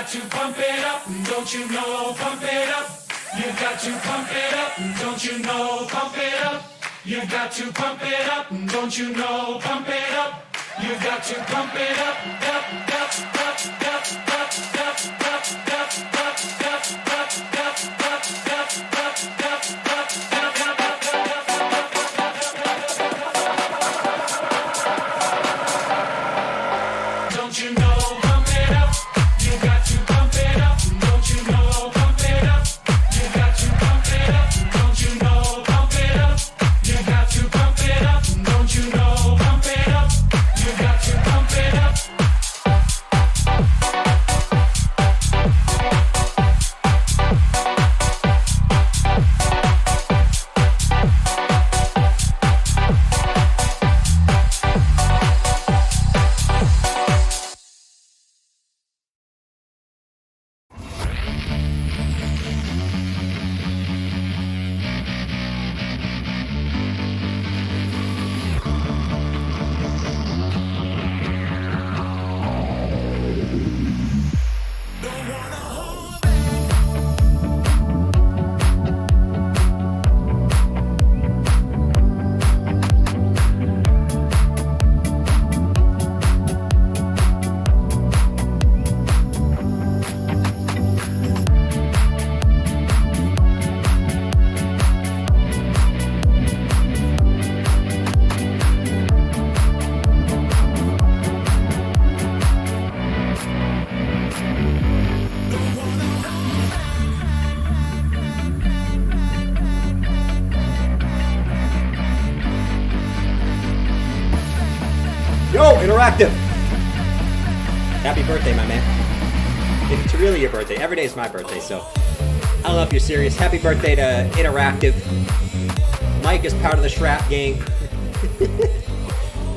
got to pump it up, don't you know? Pump it up. You got to pump it up, don't you know? Pump it up. You got to pump it up, don't you know? Pump it up. You got to pump it up, up, up, up, up, up, up, up, up, up, don't you know? Pump it up. You got to pump it up, don't you know? Pump it up. You got to pump it up, don't you know? Pump it up. You got to pump it up, don't you know? Pump it up. You got to pump it up. Yo, Interactive! Happy birthday, my man. If it's really your birthday, every day is my birthday, so I don't know if you're serious. Happy birthday to Interactive. Mike is part of the Shrap gang.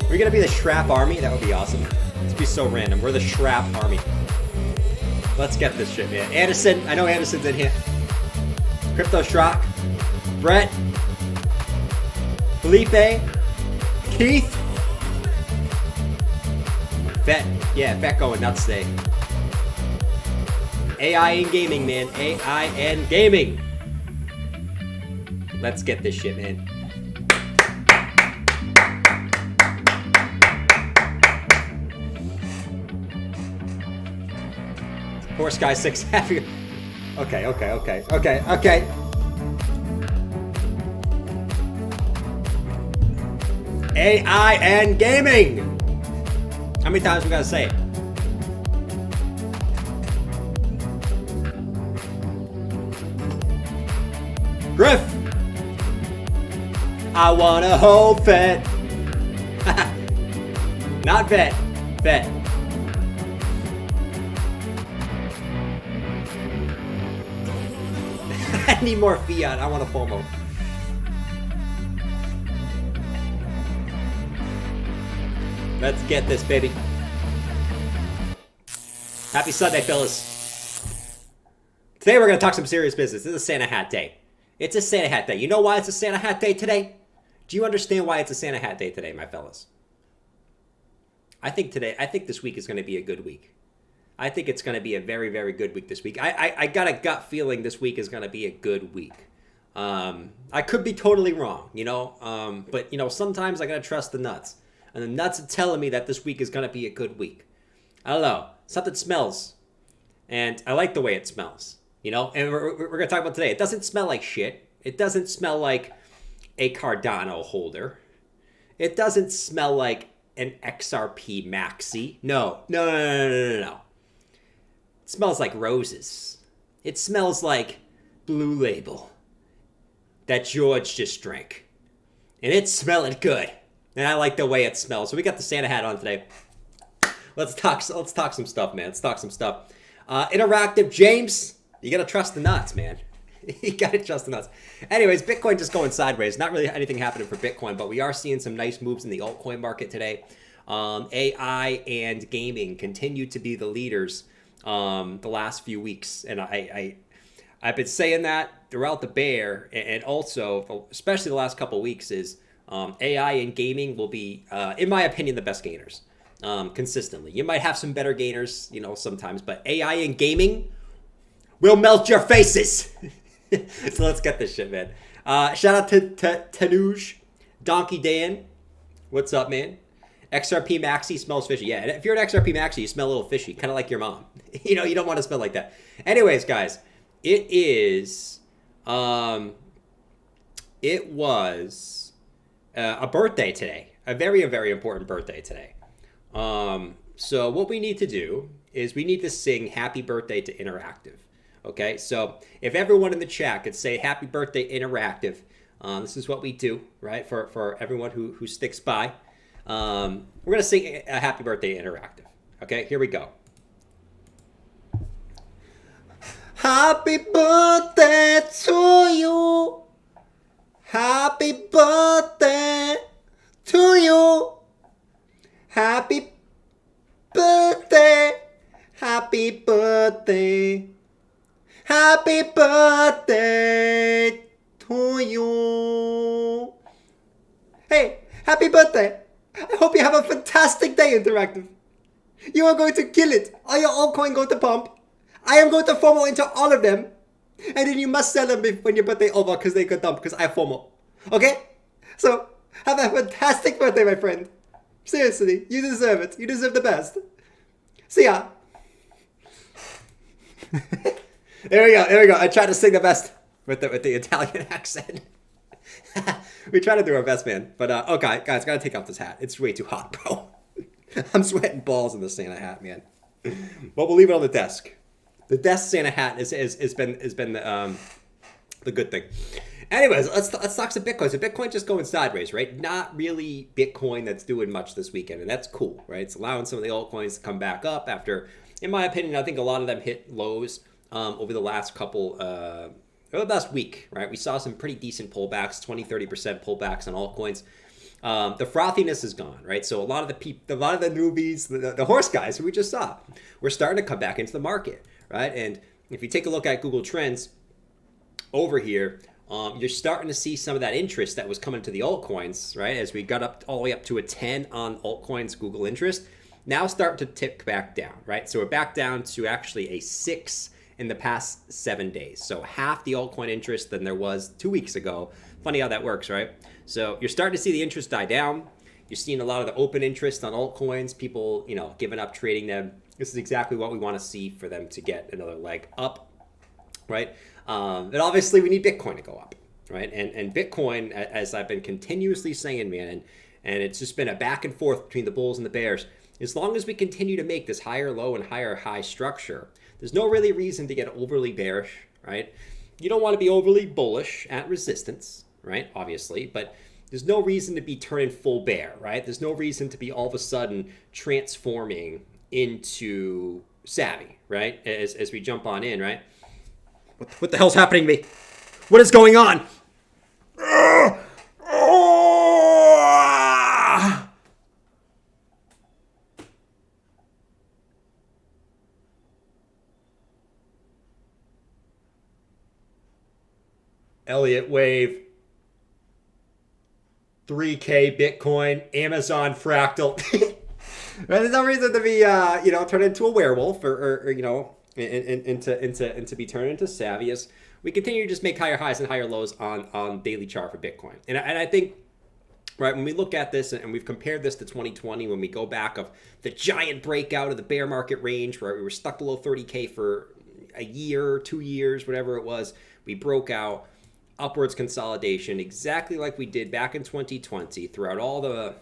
We're gonna be the Shrap army? That would be awesome. It'd be so random. We're the Shrap army. Let's get this shit, man. Anderson, I know Anderson's in here. Crypto Shrock. Brett. Felipe. Keith. Vet. Yeah, Vet going nuts today. AI and gaming, man. AI and gaming. Let's get this shit, man. Horse Guy 6 happy. Okay. AI and gaming. How many times we gotta say it? Griff! I wanna hold Vet. Not Vet. Vet. I need more fiat. I want a FOMO. Let's get this, baby. Happy Sunday, fellas. Today we're going to talk some serious business. This is a Santa Hat Day. It's a Santa Hat Day. You know why it's a Santa Hat Day today? Do you understand why it's a Santa Hat Day today, my fellas? I think this week is going to be a good week. I think it's going to be a very, very good week this week. I got a gut feeling this week is going to be a good week. I could be totally wrong, you know, but, you know, sometimes I got to trust the nuts. And the nuts are telling me that this week is going to be a good week. I don't know. Something smells. And I like the way it smells. You know? And we're going to talk about today. It doesn't smell like shit. It doesn't smell like a Cardano holder. It doesn't smell like an XRP MEXC. No. It smells like roses. It smells like Blue Label that George just drank. And it's smelling good. And I like the way it smells. So we got the Santa hat on today. Let's talk some stuff, man. Let's talk some stuff. Interactive James, you gotta trust the nuts, man. You gotta trust the nuts. Anyways, Bitcoin just going sideways. Not really anything happening for Bitcoin, but we are seeing some nice moves in the altcoin market today. AI and gaming continue to be the leaders the last few weeks, and I've been saying that throughout the bear, and also especially the last couple of weeks is. AI and gaming will be, in my opinion, the best gainers. consistently. You might have some better gainers, you know, sometimes, but AI and gaming will melt your faces. So let's get this shit, man. Shout out to Tanuj, Donkey Dan. What's up, man? XRP MEXC smells fishy. Yeah, if you're an XRP MEXC, you smell a little fishy, kind of like your mom. You know, you don't want to smell like that. Anyways, guys, it was a birthday today. A very, very important birthday today. So what we need to do is we need to sing happy birthday to Interactive. Okay, so if everyone in the chat could say happy birthday Interactive, this is what we do, right? For everyone who sticks by. We're going to sing a happy birthday Interactive. Okay, here we go. Happy birthday to you. Happy birthday to you. Happy birthday. Happy birthday. Happy birthday to you. Hey, happy birthday. I hope you have a fantastic day, Interactive. You are going to kill it. All your altcoin going to pump. I am going to FOMO into all of them. And then you must sell them when your birthday over because they got dumped because I have FOMO. Okay? So, have a fantastic birthday, my friend. Seriously, you deserve it. You deserve the best. See ya. There we go. I tried to sing the best with the Italian accent. We try to do our best, man. But, okay, guys, gotta take off this hat. It's way too hot, bro. I'm sweating balls in the Santa hat, man. But we'll leave it on the desk. The desk Santa hat has been the good thing. Anyways, let's talk some Bitcoin. So Bitcoin just going sideways, right? Not really Bitcoin that's doing much this weekend, and that's cool, right? It's allowing some of the altcoins to come back up after, in my opinion, I think a lot of them hit lows over the last couple, over the last week, right? We saw some pretty decent pullbacks, 20-30% pullbacks on altcoins. The frothiness is gone, right? So a lot of the newbies, the horse guys who we just saw, we're starting to come back into the market, right? And if you take a look at Google Trends over here, you're starting to see some of that interest that was coming to the altcoins, right? As we got up all the way up to a 10 on altcoins Google interest, now starting to tick back down, right? So we're back down to actually a 6 in the past 7 days. So half the altcoin interest than there was 2 weeks ago. Funny how that works, right? So you're starting to see the interest die down. You're seeing a lot of the open interest on altcoins, people, you know, giving up trading them. This is exactly what we want to see for them to get another leg up, right? And obviously we need Bitcoin to go up, right? And Bitcoin, as I've been continuously saying, man, and it's just been a back and forth between the bulls and the bears. As long as we continue to make this higher low and higher high structure, there's no really reason to get overly bearish, right? You don't want to be overly bullish at resistance, right? Obviously, but there's no reason to be turning full bear, right? There's no reason to be all of a sudden transforming into savvy, right? As we jump on in, right? What the hell's happening to me? What is going on? Elliott Wave, 3K Bitcoin, Amazon Fractal. There's no reason to be, turn into a werewolf or into be turned into savvy as we continue to just make higher highs and higher lows on daily chart for Bitcoin. And I think, right, when we look at this and we've compared this to 2020, when we go back of the giant breakout of the bear market range where we were stuck below 30K for a year, 2 years, whatever it was, we broke out. Upwards consolidation, exactly like we did back in 2020 throughout all the,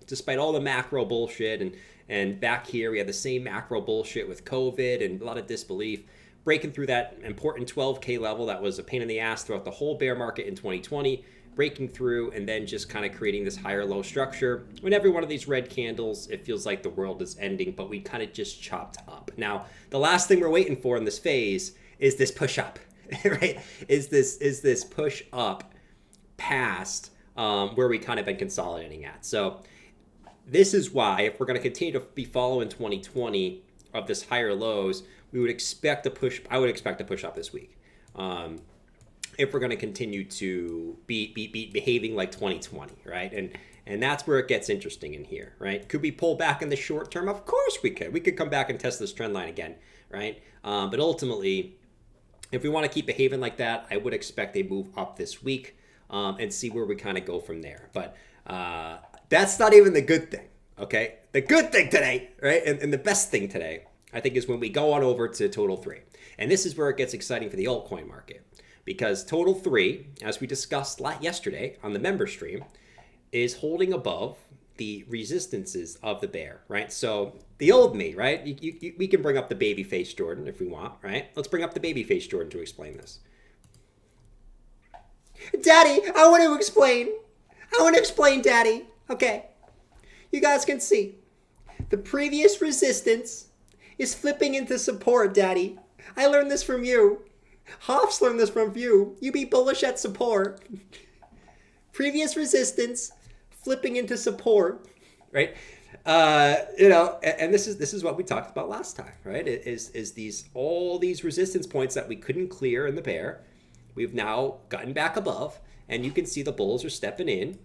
despite all the macro bullshit and back here we had the same macro bullshit with COVID and a lot of disbelief, breaking through that important 12K level that was a pain in the ass throughout the whole bear market in 2020, breaking through and then just kind of creating this higher low structure. When every one of these red candles, it feels like the world is ending, but we kind of just chopped up. Now, the last thing we're waiting for in this phase is this push up. Right? Is this push up past where we kind of been consolidating at? So this is why if we're going to continue to be following 2020 of this higher lows, we would expect a push. I would expect a push up this week. And if we're going to continue to be behaving like 2020, right? And that's where it gets interesting in here, right? Could we pull back in the short term? Of course we could. We could come back and test this trend line again, right? But ultimately, if we want to keep behaving like that, I would expect a move up this week and see where we kind of go from there. But that's not even the good thing, okay? The good thing today, right? And the best thing today, I think, is when we go on over to Total 3. And this is where it gets exciting for the altcoin market. Because Total 3, as we discussed yesterday on the member stream, is holding above the resistances of the bear, right? So the old me, right? We can bring up the babyface Jordan if we want, right? Let's bring up the babyface Jordan to explain this. Daddy, I want to explain, Daddy. Okay. You guys can see. The previous resistance is flipping into support, Daddy. I learned this from you. Hoff's learned this from you. You be bullish at support. Previous resistance flipping into support, right? And this is what we talked about last time, right? Is all these resistance points that we couldn't clear in the bear, we've now gotten back above, and you can see the bulls are stepping in,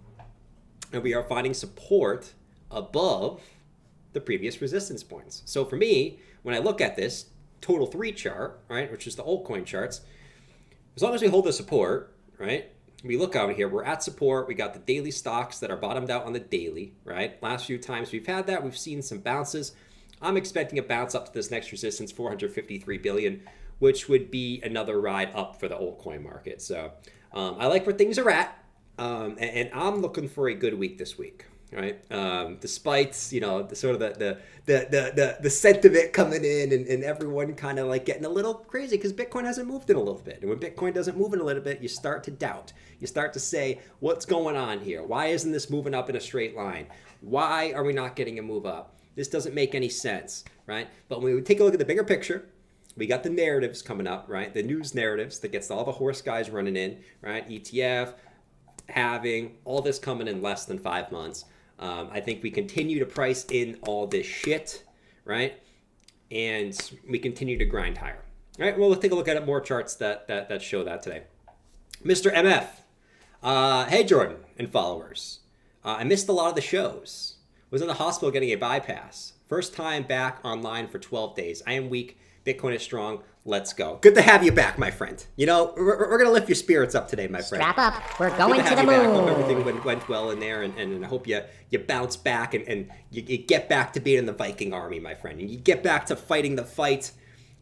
and we are finding support above the previous resistance points. So for me, when I look at this Total 3 chart, right, which is the altcoin charts, as long as we hold the support, right, we look out here, we're at support, we got the daily stocks that are bottomed out on the daily, right? Last few times we've had that, we've seen some bounces. I'm expecting a bounce up to this next resistance, 453 billion, which would be another ride up for the altcoin market. So I like where things are at, and I'm looking for a good week this week, right? Despite, the sort of the sentiment coming in and everyone kind of like getting a little crazy because Bitcoin hasn't moved in a little bit. And when Bitcoin doesn't move in a little bit, you start to doubt. You start to say, what's going on here? Why isn't this moving up in a straight line? Why are we not getting a move up? This doesn't make any sense, right? But when we take a look at the bigger picture, we got the narratives coming up, right? The news narratives that gets all the horse guys running in, right? ETF, halving, all this coming in less than 5 months. I think we continue to price in all this shit, right? And we continue to grind higher. All right, well, let's take a look at more charts that show that today. Mr. MF. Hey, Jordan and followers. I missed a lot of the shows. Was in the hospital getting a bypass. First time back online for 12 days. I am weak. Bitcoin is strong. Let's go. Good to have you back, my friend. We're going to lift your spirits up today, my friend. Strap up. We're going to the moon. I hope everything went well in there, and I hope you bounce back and you get back to being in the Viking army, my friend. And you get back to fighting the fight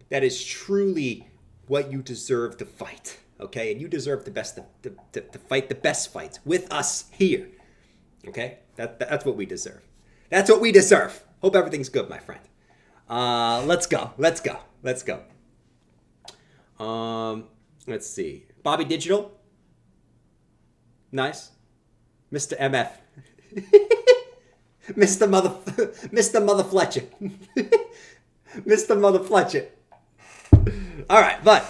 that is truly what you deserve to fight, okay? And you deserve the best to fight the best fights with us here, okay? That's what we deserve. That's what we deserve. Hope everything's good, my friend. Let's go. Let's see. Bobby Digital. Nice. Mr. MF. Mr. Mother Fletcher. Mr. Mother Fletcher. All right, but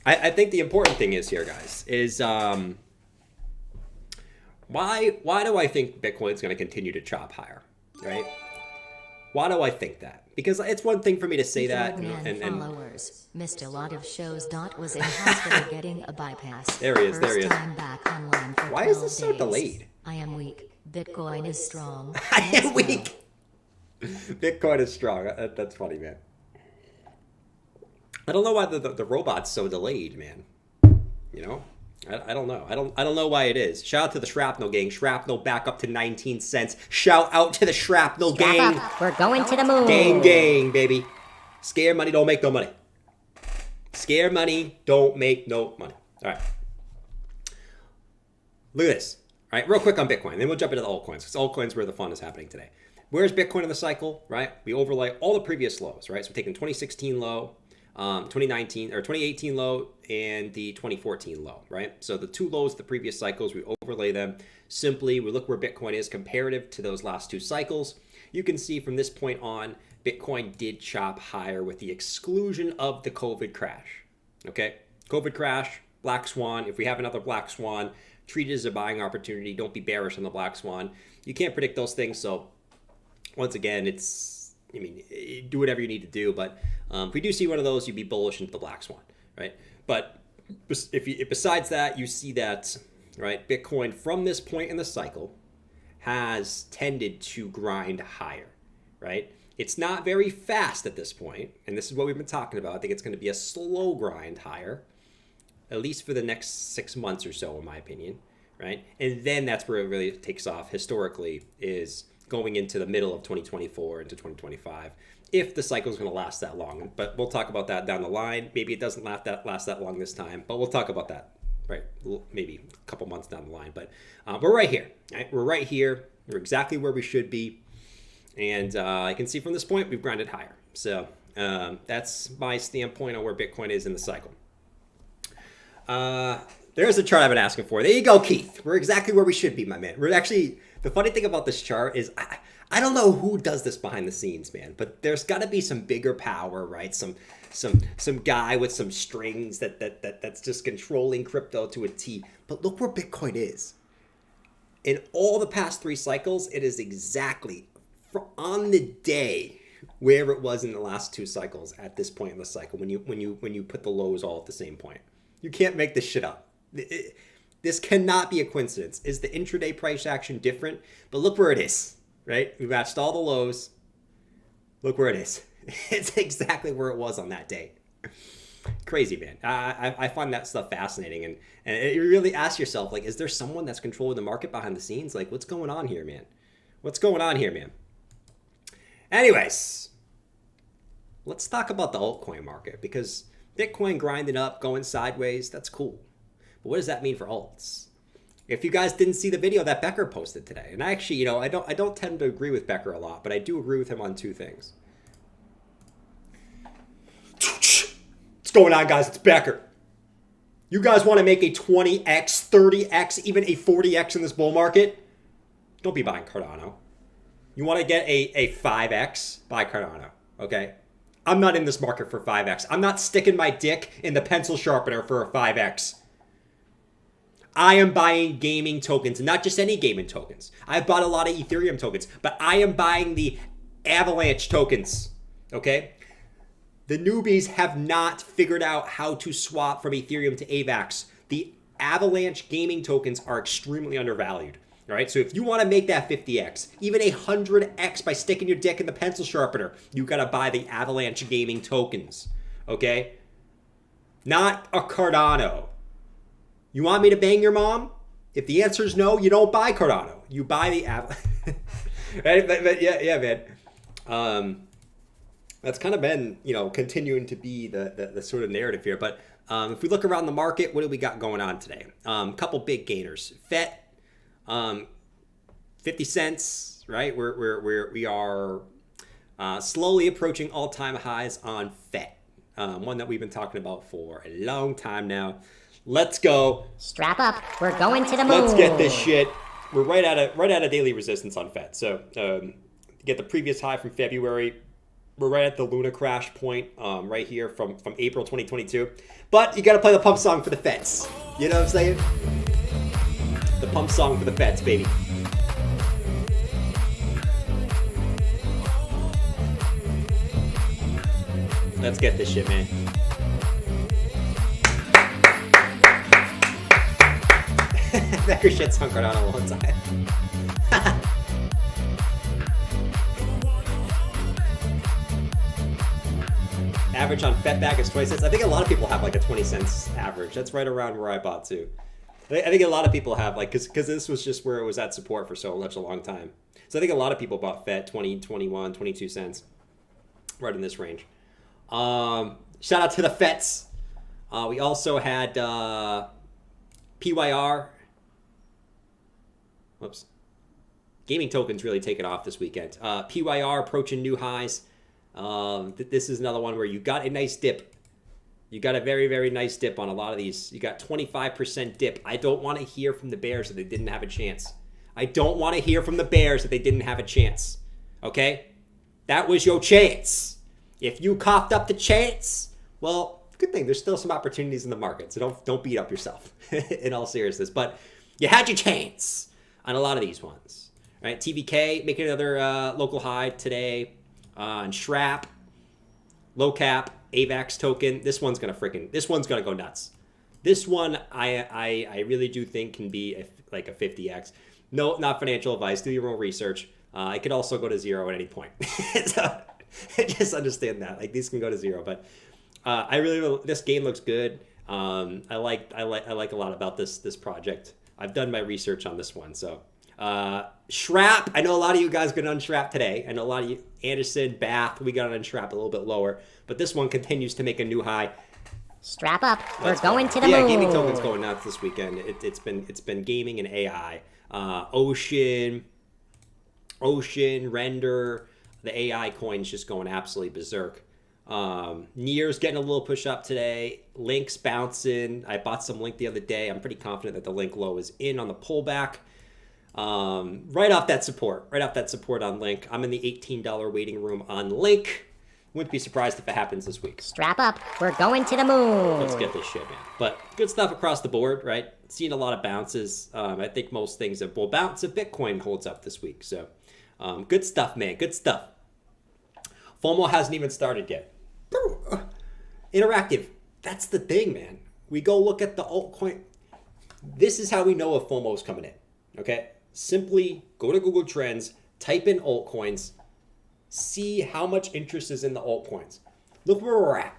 I think the important thing is here, guys, is why do I think Bitcoin's going to continue to chop higher, right? Why do I think that? Because it's one thing for me to say that and followers missed a lot of shows. Was in hospital getting a bypass. There he is. First time back online for Why is this so delayed? I am weak. Bitcoin is strong. I am weak. Bitcoin is strong. That's funny, man. I don't know why the robot's so delayed, man. I don't know. I don't know why it is. Shout out to the Shrapnel gang. Shrapnel back up to 19 cents. Shout out to the Shrapnel gang. We're going to the moon. Gang, baby. Scare money don't make no money. Scare money don't make no money. All right. Look at this. All right, real quick on Bitcoin. Then we'll jump into the altcoins because altcoins where the fun is happening today. Where's Bitcoin in the cycle, right? We overlay all the previous lows, right? So we're taking 2016 low, 2018 low, and the 2014 low, right? So the two lows, the previous cycles, we overlay them. Simply, we look where Bitcoin is comparative to those last two cycles. You can see from this point on, Bitcoin did chop higher with the exclusion of the COVID crash, okay? COVID crash, black swan. If we have another black swan, treat it as a buying opportunity. Don't be bearish on the black swan. You can't predict those things, so once again, do whatever you need to do, but if we do see one of those, you'd be bullish into the black swan, right? But besides that, you see that, right, Bitcoin from this point in the cycle has tended to grind higher, right? It's not very fast at this point, and this is what we've been talking about. I think it's going to be a slow grind higher, at least for the next 6 months or so, in my opinion, right? And then that's where it really takes off historically, is going into the middle of 2024 into 2025, if the cycle is going to last that long. But we'll talk about that down the line. Maybe it doesn't last that long this time, but we'll talk about that, right? Maybe a couple months down the line. But we're right here, right? We're right here. We're exactly where we should be. And I can see from this point, we've grinded higher. So that's my standpoint on where Bitcoin is in the cycle. There's a chart I've been asking for. There you go, Keith. We're exactly where we should be, my man. We're actually, the funny thing about this chart is I don't know who does this behind the scenes, man, but there's got to be some bigger power, right? Some guy with some strings that's just controlling crypto to a T. But look where Bitcoin is. In all the past 3 cycles, it is exactly on the day where it was in the last 2 cycles at this point in the cycle, when you put the lows all at the same point. You can't make this shit up. This cannot be a coincidence. Is the intraday price action different? But look where it is, right? We matched all the lows. Look where it is. It's exactly where it was on that day. Crazy, man. I find that stuff fascinating. And you really ask yourself, like, is there someone that's controlling the market behind the scenes? Like, what's going on here, man? What's going on here, man? Anyways, let's talk about the altcoin market, because Bitcoin grinding up, going sideways, that's cool. But what does that mean for alts? If you guys didn't see the video that Becker posted today, and I actually, I don't tend to agree with Becker a lot, but I do agree with him on 2 things. What's going on, guys? It's Becker. You guys want to make a 20x, 30x, even a 40x in this bull market? Don't be buying Cardano. You want to get a 5x? Buy Cardano, okay? I'm not in this market for 5x. I'm not sticking my dick in the pencil sharpener for a 5x. I am buying gaming tokens, not just any gaming tokens. I've bought a lot of Ethereum tokens, but I am buying the Avalanche tokens, okay? The newbies have not figured out how to swap from Ethereum to AVAX. The Avalanche gaming tokens are extremely undervalued. All right, so if you want to make that 50x, even 100x by sticking your dick in the pencil sharpener, you got to buy the Avalanche gaming tokens, okay? Not a Cardano. You want me to bang your mom? If the answer is no, you don't buy Cardano. You buy the Avalanche. Right? But yeah, man. That's kind of been, continuing to be the sort of narrative here. But if we look around the market, what do we got going on today? A couple big gainers. FET. 50 cents, right? We are slowly approaching all-time highs on FET. One that we've been talking about for a long time now. Let's go. Strap up. We're going to the moon. Let's get this shit. We're right at a daily resistance on FET. So to get the previous high from February, we're right at the Luna crash point right here from April 2022. But you got to play the pump song for the FETs. You know what I'm saying? The pump song for the FETs, baby. Let's get this shit, man. Becker shit's on Cardano all the time. Average on FET back is 20 cents. I think a lot of people have like a 20 cents average. That's right around where I bought too. I think a lot of people have, like, because this was just where it was at support for such a long time. So I think a lot of people bought FET 20, 21, 22 cents, right in this range. Shout out to the FETs. We also had PYR. Whoops. Gaming tokens really taken off this weekend. PYR approaching new highs. This is another one where you got a nice dip. You got a very, very nice dip on a lot of these. You got 25% dip. I don't want to hear from the bears that they didn't have a chance. I don't want to hear from the bears that they didn't have a chance. Okay? That was your chance. If you coughed up the chance, well, good thing. There's still some opportunities in the market. So don't beat up yourself in all seriousness. But you had your chance on a lot of these ones. All right? TVK making another local high today. On Shrap. Low cap. AVAX token. This one's gonna go nuts. This one, I really do think can be like a 50x. No, not financial advice. Do your own research. It could also go to zero at any point. So just understand that. Like these can go to zero, but this game looks good. I like a lot about this project. I've done my research on this one. So Shrap, I know a lot of you guys got on Shrap today. I know a lot of you, Anderson, Bath, we got on Shrap a little bit lower, but this one continues to make a new high. Strap up. We're going to the Yeah, moon. gaming tokens going nuts this weekend. It's been gaming and AI. Ocean, Render, the AI coins just going absolutely berserk. Near's getting a little push up today. Link's bouncing. I bought some Link the other day. I'm pretty confident that the Link low is in on the pullback. Right off that support on Link. I'm in the $18 waiting room on Link. Wouldn't be surprised if it happens this week. Strap up. We're going to the moon. Let's get this shit, man. But good stuff across the board, right? Seeing a lot of bounces. I think most things will bounce if Bitcoin holds up this week. So good stuff, man. Good stuff. FOMO hasn't even started yet. Interactive. That's the thing, man. We go look at the altcoin. This is how we know if FOMO is coming in. Okay? Simply go to Google Trends, type in altcoins, see how much interest is in the altcoins. Look where we're at.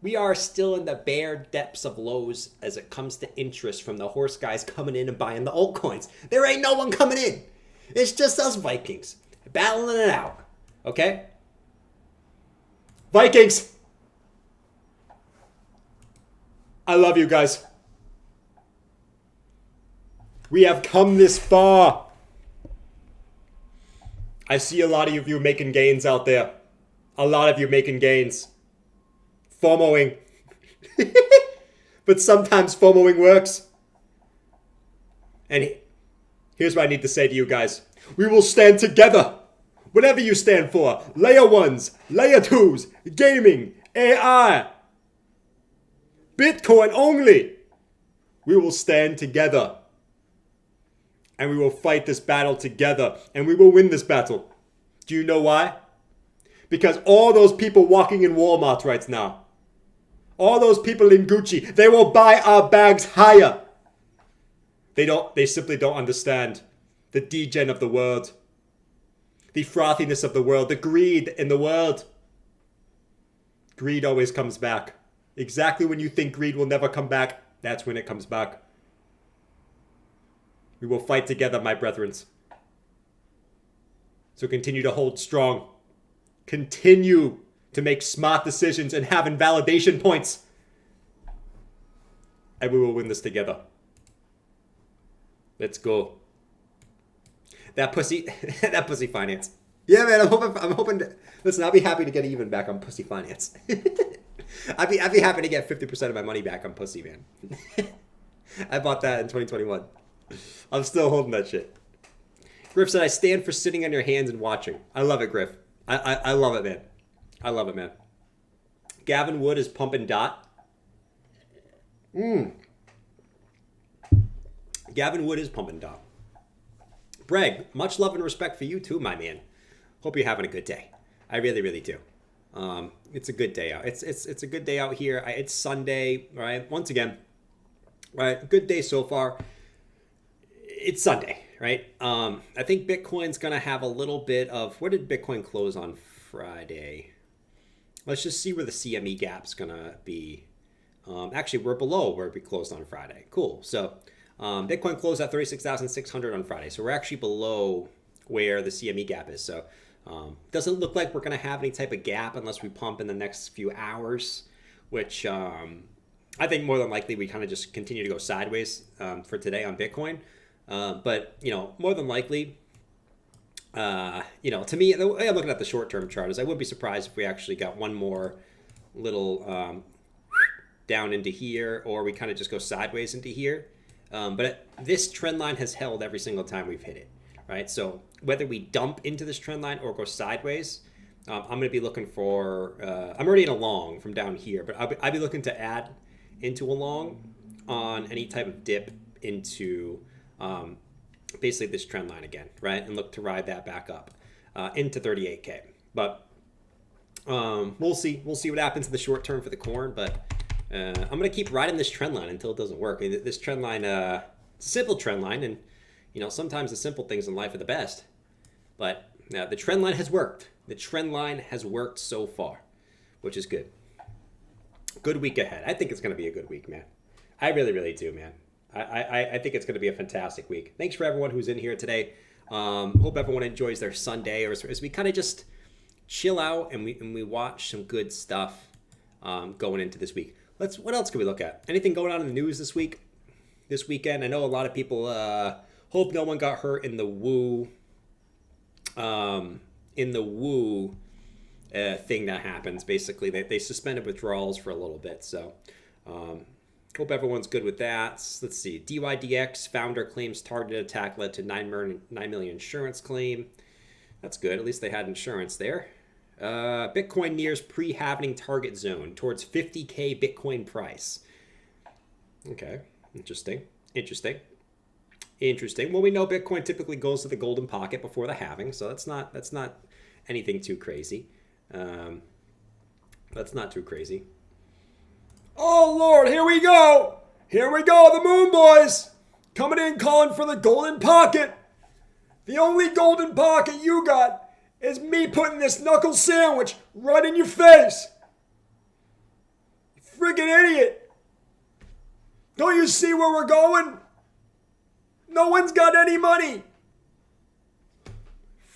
We are still in the bare depths of lows as it comes to interest from the horse guys coming in and buying the altcoins. There ain't no one coming in. It's just us Vikings battling it out. Okay? Vikings! I love you guys. We have come this far. I see a lot of you making gains out there. A lot of you making gains. FOMOing. But sometimes FOMOing works. And here's what I need to say to you guys. We will stand together. Whatever you stand for. Layer 1s, Layer 2s, gaming, AI, Bitcoin only. We will stand together. And we will fight this battle together. And we will win this battle. Do you know why? Because all those people walking in Walmart right now, all those people in Gucci, they will buy our bags higher. They simply don't understand the degen of the world, the frothiness of the world, the greed in the world. Greed always comes back. Exactly when you think greed will never come back, that's when it comes back. We will fight together, my brethren. So continue to hold strong. Continue to make smart decisions and have invalidation points. And we will win this together. Let's go. That pussy finance. Yeah, man, I'm hoping to, listen, I'll be happy to get even back on pussy finance. I'd be happy to get 50% of my money back on pussy, man. I bought that in 2021. I'm still holding that shit. Griff said, I stand for sitting on your hands and watching. I love it, Griff. I love it, man. I love it, man. Gavin Wood is pumping dot. Gavin Wood is pumping dot. Breg, much love and respect for you too, my man. Hope you're having a good day. I really, really do. It's a good day out. It's a good day out here. It's Sunday, right? Once again, right? Good day so far. It's Sunday, right? I think Bitcoin's going to have a little bit of... Where did Bitcoin close on Friday? Let's just see where the CME gap's going to be. Actually, we're below where we closed on Friday. Cool. So Bitcoin closed at 36,600 on Friday. So we're actually below where the CME gap is. So doesn't look like we're going to have any type of gap unless we pump in the next few hours, which I think more than likely we kind of just continue to go sideways for today on Bitcoin. But, more than likely, to me, the way I'm looking at the short-term chart is I wouldn't be surprised if we actually got one more little down into here, or we kind of just go sideways into here. But this trend line has held every single time we've hit it, right? So whether we dump into this trend line or go sideways, I'm going to be looking for, I'm already in a long from down here, but I'll be looking to add into a long on any type of dip into basically this trend line again, right? And look to ride that back up into 38K. But we'll see. We'll see what happens in the short term for the corn. But I'm going to keep riding this trend line until it doesn't work. This trend line, it's a simple trend line, and sometimes the simple things in life are the best. But the trend line has worked. The trend line has worked so far, which is good. Good week ahead. I think it's going to be a good week, man. I really, really do, man. I think it's going to be a fantastic week. Thanks for everyone who's in here today. Hope everyone enjoys their Sunday, or as we kind of just chill out and we watch some good stuff going into this week. What else can we look at? Anything going on in the news this week? This weekend? I know a lot of people hope no one got hurt in the Woo thing that happens. Basically, they suspended withdrawals for a little bit. So hope everyone's good with that. Let's see. DYDX founder claims targeted attack led to $9 million insurance claim. That's good. At least they had insurance there. Bitcoin nears pre-halving target zone towards 50K Bitcoin price. Okay, interesting. Well, we know Bitcoin typically goes to the golden pocket before the halving, so that's not anything too crazy. That's not too crazy. Oh Lord, here we go, the Moon Boys coming in calling for the golden pocket. The only golden pocket you got is me putting this knuckle sandwich right in your face. You freaking idiot. Don't you see where we're going? No one's got any money.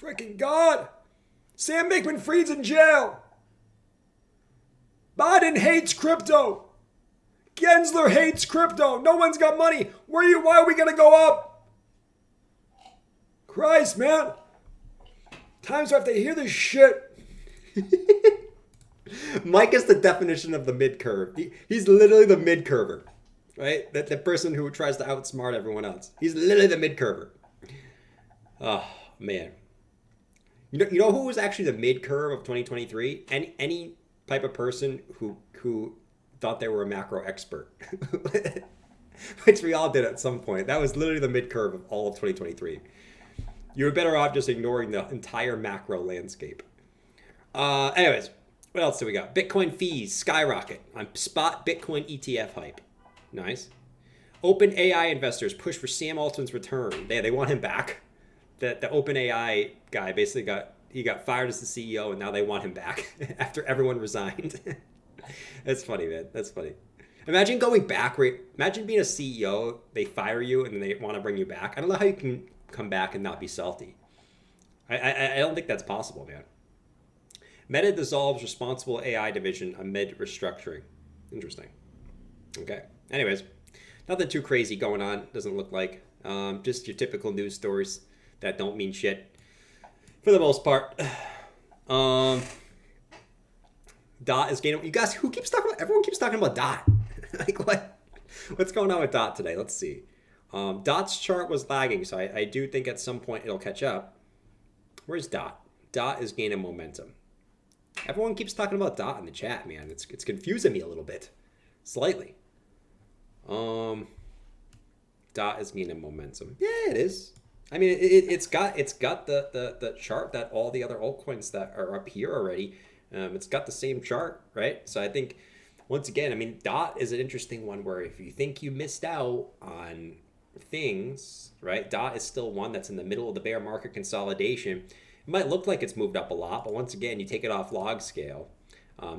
Freaking God. Sam Bankman-Fried's in jail. Biden hates crypto. Gensler hates crypto. No one's got money. Why are we going to go up? Christ, man. Times I have to hear this shit. Mike is the definition of the mid-curve. He's literally the mid-curver, right? The person who tries to outsmart everyone else. He's literally the mid-curver. Oh, man. You know who was actually the mid-curve of 2023? Any type of person who thought they were a macro expert. Which we all did at some point. That was literally the mid-curve of all of 2023. You were better off just ignoring the entire macro landscape. Anyways, what else do we got? Bitcoin fees skyrocket on spot Bitcoin ETF hype. Nice. OpenAI investors push for Sam Altman's return. They want him back. The OpenAI guy basically got fired as the CEO, and now they want him back after everyone resigned. That's funny, man. That's funny. Imagine going back. Imagine being a CEO. They fire you, and then they want to bring you back. I don't know how you can come back and not be salty. I don't think that's possible, man. Meta dissolves responsible AI division amid restructuring. Interesting. Okay. Anyways, nothing too crazy going on. Doesn't look like. Just your typical news stories that don't mean shit for the most part. Dot is gaining. You guys, who keeps talking about? Everyone keeps talking about Dot. Like what? What's going on with Dot today? Let's see. Dot's chart was lagging, so I do think at some point it'll catch up. Where's Dot? Dot is gaining momentum. Everyone keeps talking about Dot in the chat, man. It's confusing me a little bit, slightly. Dot is gaining momentum. Yeah, it is. I mean, it's got the chart that all the other altcoins that are up here already. It's got the same chart, right? So I think once again, I mean, Dot is an interesting one where if you think you missed out on things, right? Dot is still one that's in the middle of the bear market consolidation. It might look like it's moved up a lot, but once again, you take it off log scale.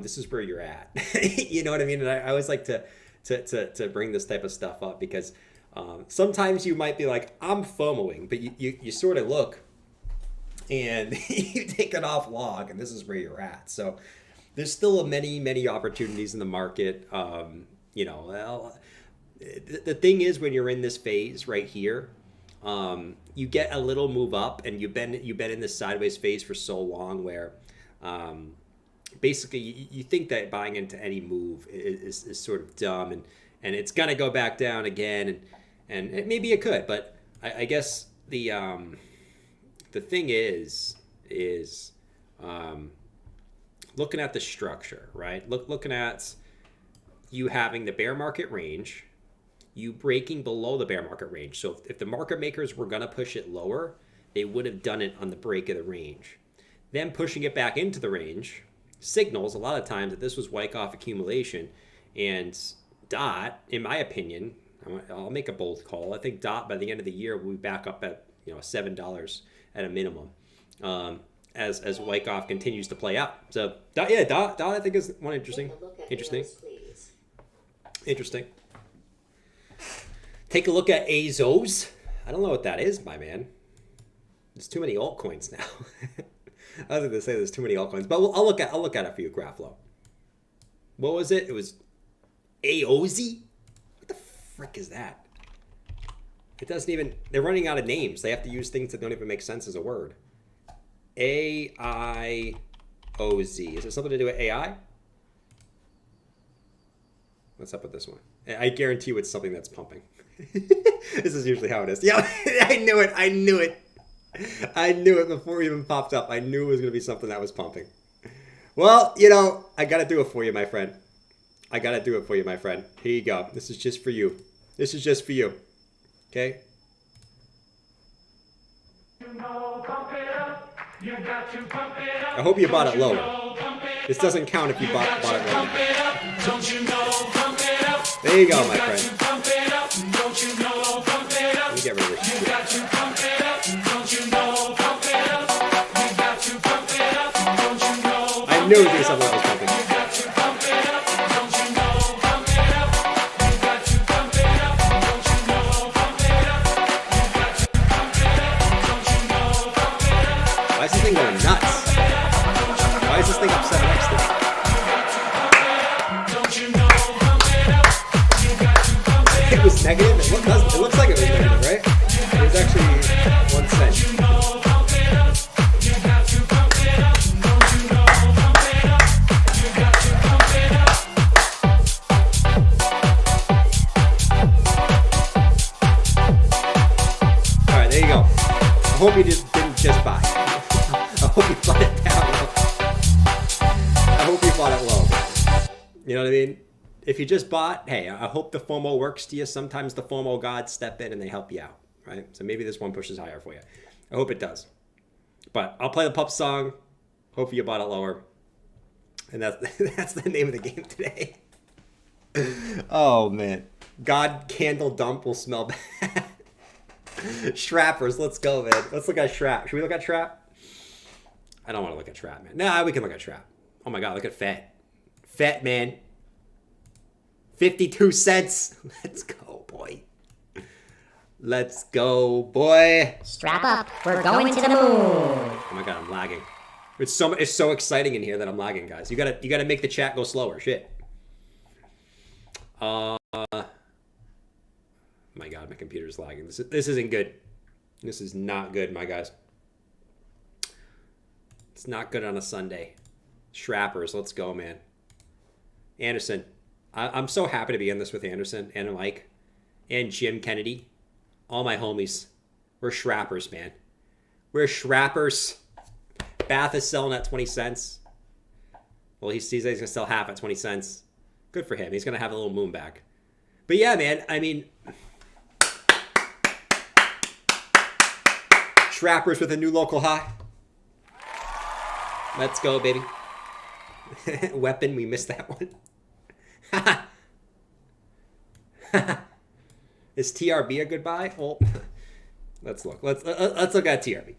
This is where you're at. You know what I mean? And I always like to bring this type of stuff up because sometimes you might be like, I'm FOMOing, but you sort of look and you take it off log, and this is where you're at. So there's still many opportunities in the market. The thing is, when you're in this phase right here, you get a little move up, and you've been in this sideways phase for so long where basically you think that buying into any move is sort of dumb, and it's gonna go back down again, and maybe it could, but I guess the thing is looking at the structure, right? Looking at you having the bear market range, you breaking below the bear market range. So if the market makers were going to push it lower, they would have done it on the break of the range. Then pushing it back into the range signals a lot of times that this was Wyckoff accumulation, And DOT, in my opinion, I'll make a bold call. I think DOT by the end of the year will be back up at $7 at a minimum, as Wyckoff continues to play out. So DOT I think is one interesting. Take a look at Azos. I don't know what that is, my man. There's too many altcoins now. I was going to say there's too many altcoins, but I'll look at it for you, Graflow. What was it? It was AOZ? What the frick is that? It doesn't even... They're running out of names. They have to use things that don't even make sense as a word. AIOZ. Is it something to do with AI? What's up with this one? I guarantee you it's something that's pumping. This is usually how it is. Yeah, I knew it. I knew it before it even popped up. I knew it was going to be something that was pumping. Well, I got to do it for you, my friend. Here you go. This is just for you. Okay? I hope you bought it lower. This doesn't count if you bought it lower. There you go, my friend. Let me get rid of this shit. I knew it would be something that was pumping. Why is this thing going nuts? Why is this thing up 7x today? It was negative? It looks like it was negative, right? It was actually 1 cent. Alright, there you go. I hope you didn't just buy. I hope you bought it down low. I hope you bought it low. You know what I mean? If you just bought, hey, I hope the FOMO works to you. Sometimes the FOMO gods step in and they help you out, right? So maybe this one pushes higher for you. I hope it does. But I'll play the pup song. Hopefully you bought it lower. And that's the name of the game today. Oh, man. God Candle Dump will smell bad. Shrappers, let's go, man. Let's look at Shrap. Should we look at Shrap? I don't want to look at Shrap, man. Nah, we can look at Shrap. Oh, my God, look at Fat. Fat, man. 52 cents. Let's go, boy. Let's go, boy. Strap up. We're going to the moon. Oh my God, I'm lagging. It's so exciting in here that I'm lagging, guys. You gotta make the chat go slower. Shit. My God, my computer's lagging. This isn't good. This is not good, my guys. It's not good on a Sunday. Shrappers, let's go, man. Anderson. I'm so happy to be in this with Anderson and Mike and Jim Kennedy. All my homies. We're Shrappers, man. We're Shrappers. Bath is selling at 20 cents. Well, he sees that he's going to sell half at 20 cents. Good for him. He's going to have a little moon back. But yeah, man, I mean... Shrappers with a new local high. Let's go, baby. Weapon, we missed that one. Is TRB a good buy? Well, let's look. Let's look at TRB.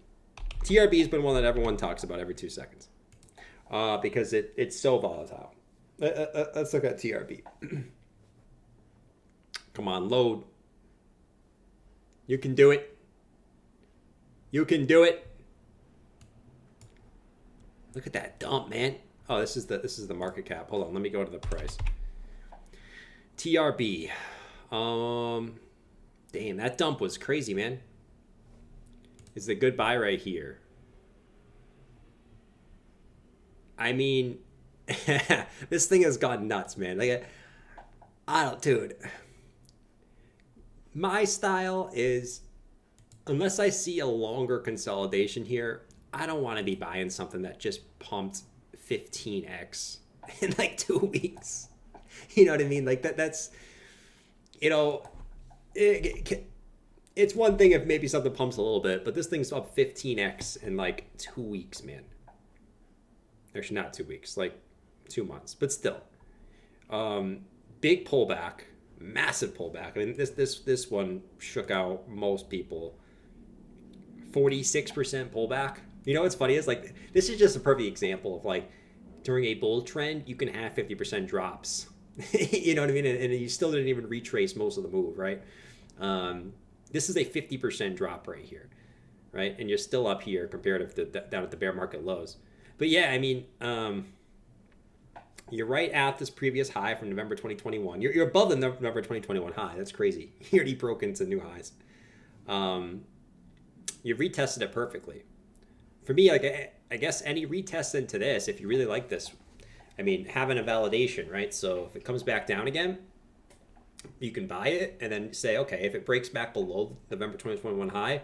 TRB has been one that everyone talks about every 2 seconds because it's so volatile. Let's look at TRB. Come on, load. You can do it. You can do it. Look at that dump, man. Oh, this is the market cap. Hold on, let me go to the price. TRB. Damn, that dump was crazy, man. It's a good buy right here. I mean, this thing has gone nuts, man. Like, dude. My style is, unless I see a longer consolidation here, I don't want to be buying something that just pumped 15x in like 2 weeks. You know what I mean? Like that's, you know, it's one thing if maybe something pumps a little bit, but this thing's up 15x in like 2 weeks, man. Actually, not 2 weeks, like 2 months, but still. big pullback, massive pullback. I mean, this one shook out most people. 46% pullback. You know what's funny is like this is just a perfect example of like during a bull trend you can have 50% drops. You know what I mean? And you still didn't even retrace most of the move, right? This is a 50% drop right here, right? And you're still up here comparative to down at the bear market lows. But yeah, I mean, you're right at this previous high from November 2021. You're above the November 2021 high. That's crazy. You already broke into new highs. You retested it perfectly. For me, like I guess any retest into this, if you really like this, I mean, having a validation, right? So if it comes back down again, you can buy it and then say, okay, if it breaks back below November 2021 high,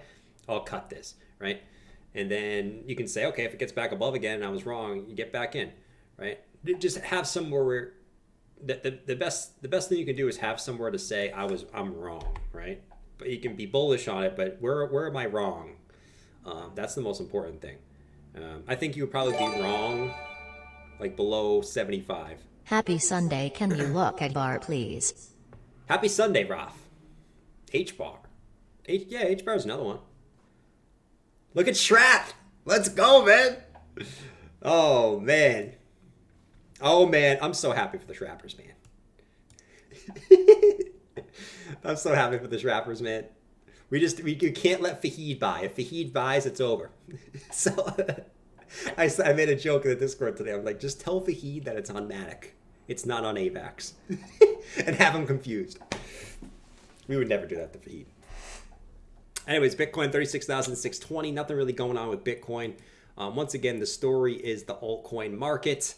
I'll cut this, right? And then you can say, okay, if it gets back above again and I was wrong, you get back in, right? Just have somewhere where the best thing you can do is have somewhere to say I'm wrong, right? But you can be bullish on it, but where am I wrong? That's the most important thing. I think you would probably be wrong like below 75. Happy Sunday. Can you look at bar, please? Happy Sunday, Raf. H-bar. H-bar is another one. Look at Shrap. Let's go, man. Oh, man. Oh, man. I'm so happy for the Shrappers, man. I'm so happy for the Shrappers, man. We can't let Fahid buy. If Fahid buys, it's over. So I made a joke in the Discord today. I'm like, just tell Fahid that it's on Matic. It's not on AVAX. And have him confused. We would never do that to Fahid. Anyways, Bitcoin 36,620. Nothing really going on with Bitcoin. Once again, the story is the altcoin market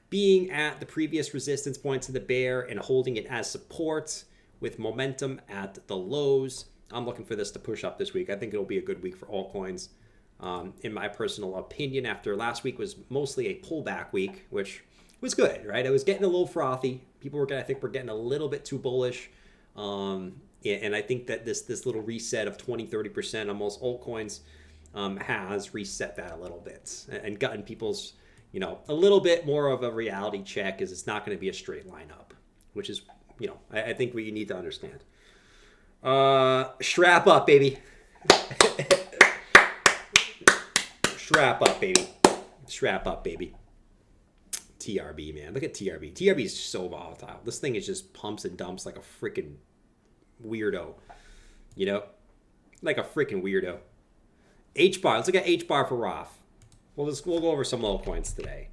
being at the previous resistance points of the bear and holding it as support with momentum at the lows. I'm looking for this to push up this week. I think it'll be a good week for altcoins. In my personal opinion, after last week was mostly a pullback week, which was good, right? It was getting a little frothy. People were, I think, were getting a little bit too bullish. And I think that this little reset of 20-30% on most altcoins has reset that a little bit and gotten people's, a little bit more of a reality check, is it's not going to be a straight line up, which is, I think what you need to understand. Strap up, baby. Strap up, baby. Strap up, baby. TRB, man. Look at TRB. TRB is so volatile. This thing is just pumps and dumps like a freaking weirdo. Like a freaking weirdo. H-bar. Let's look at H-bar for Roth. We'll go over some altcoins today.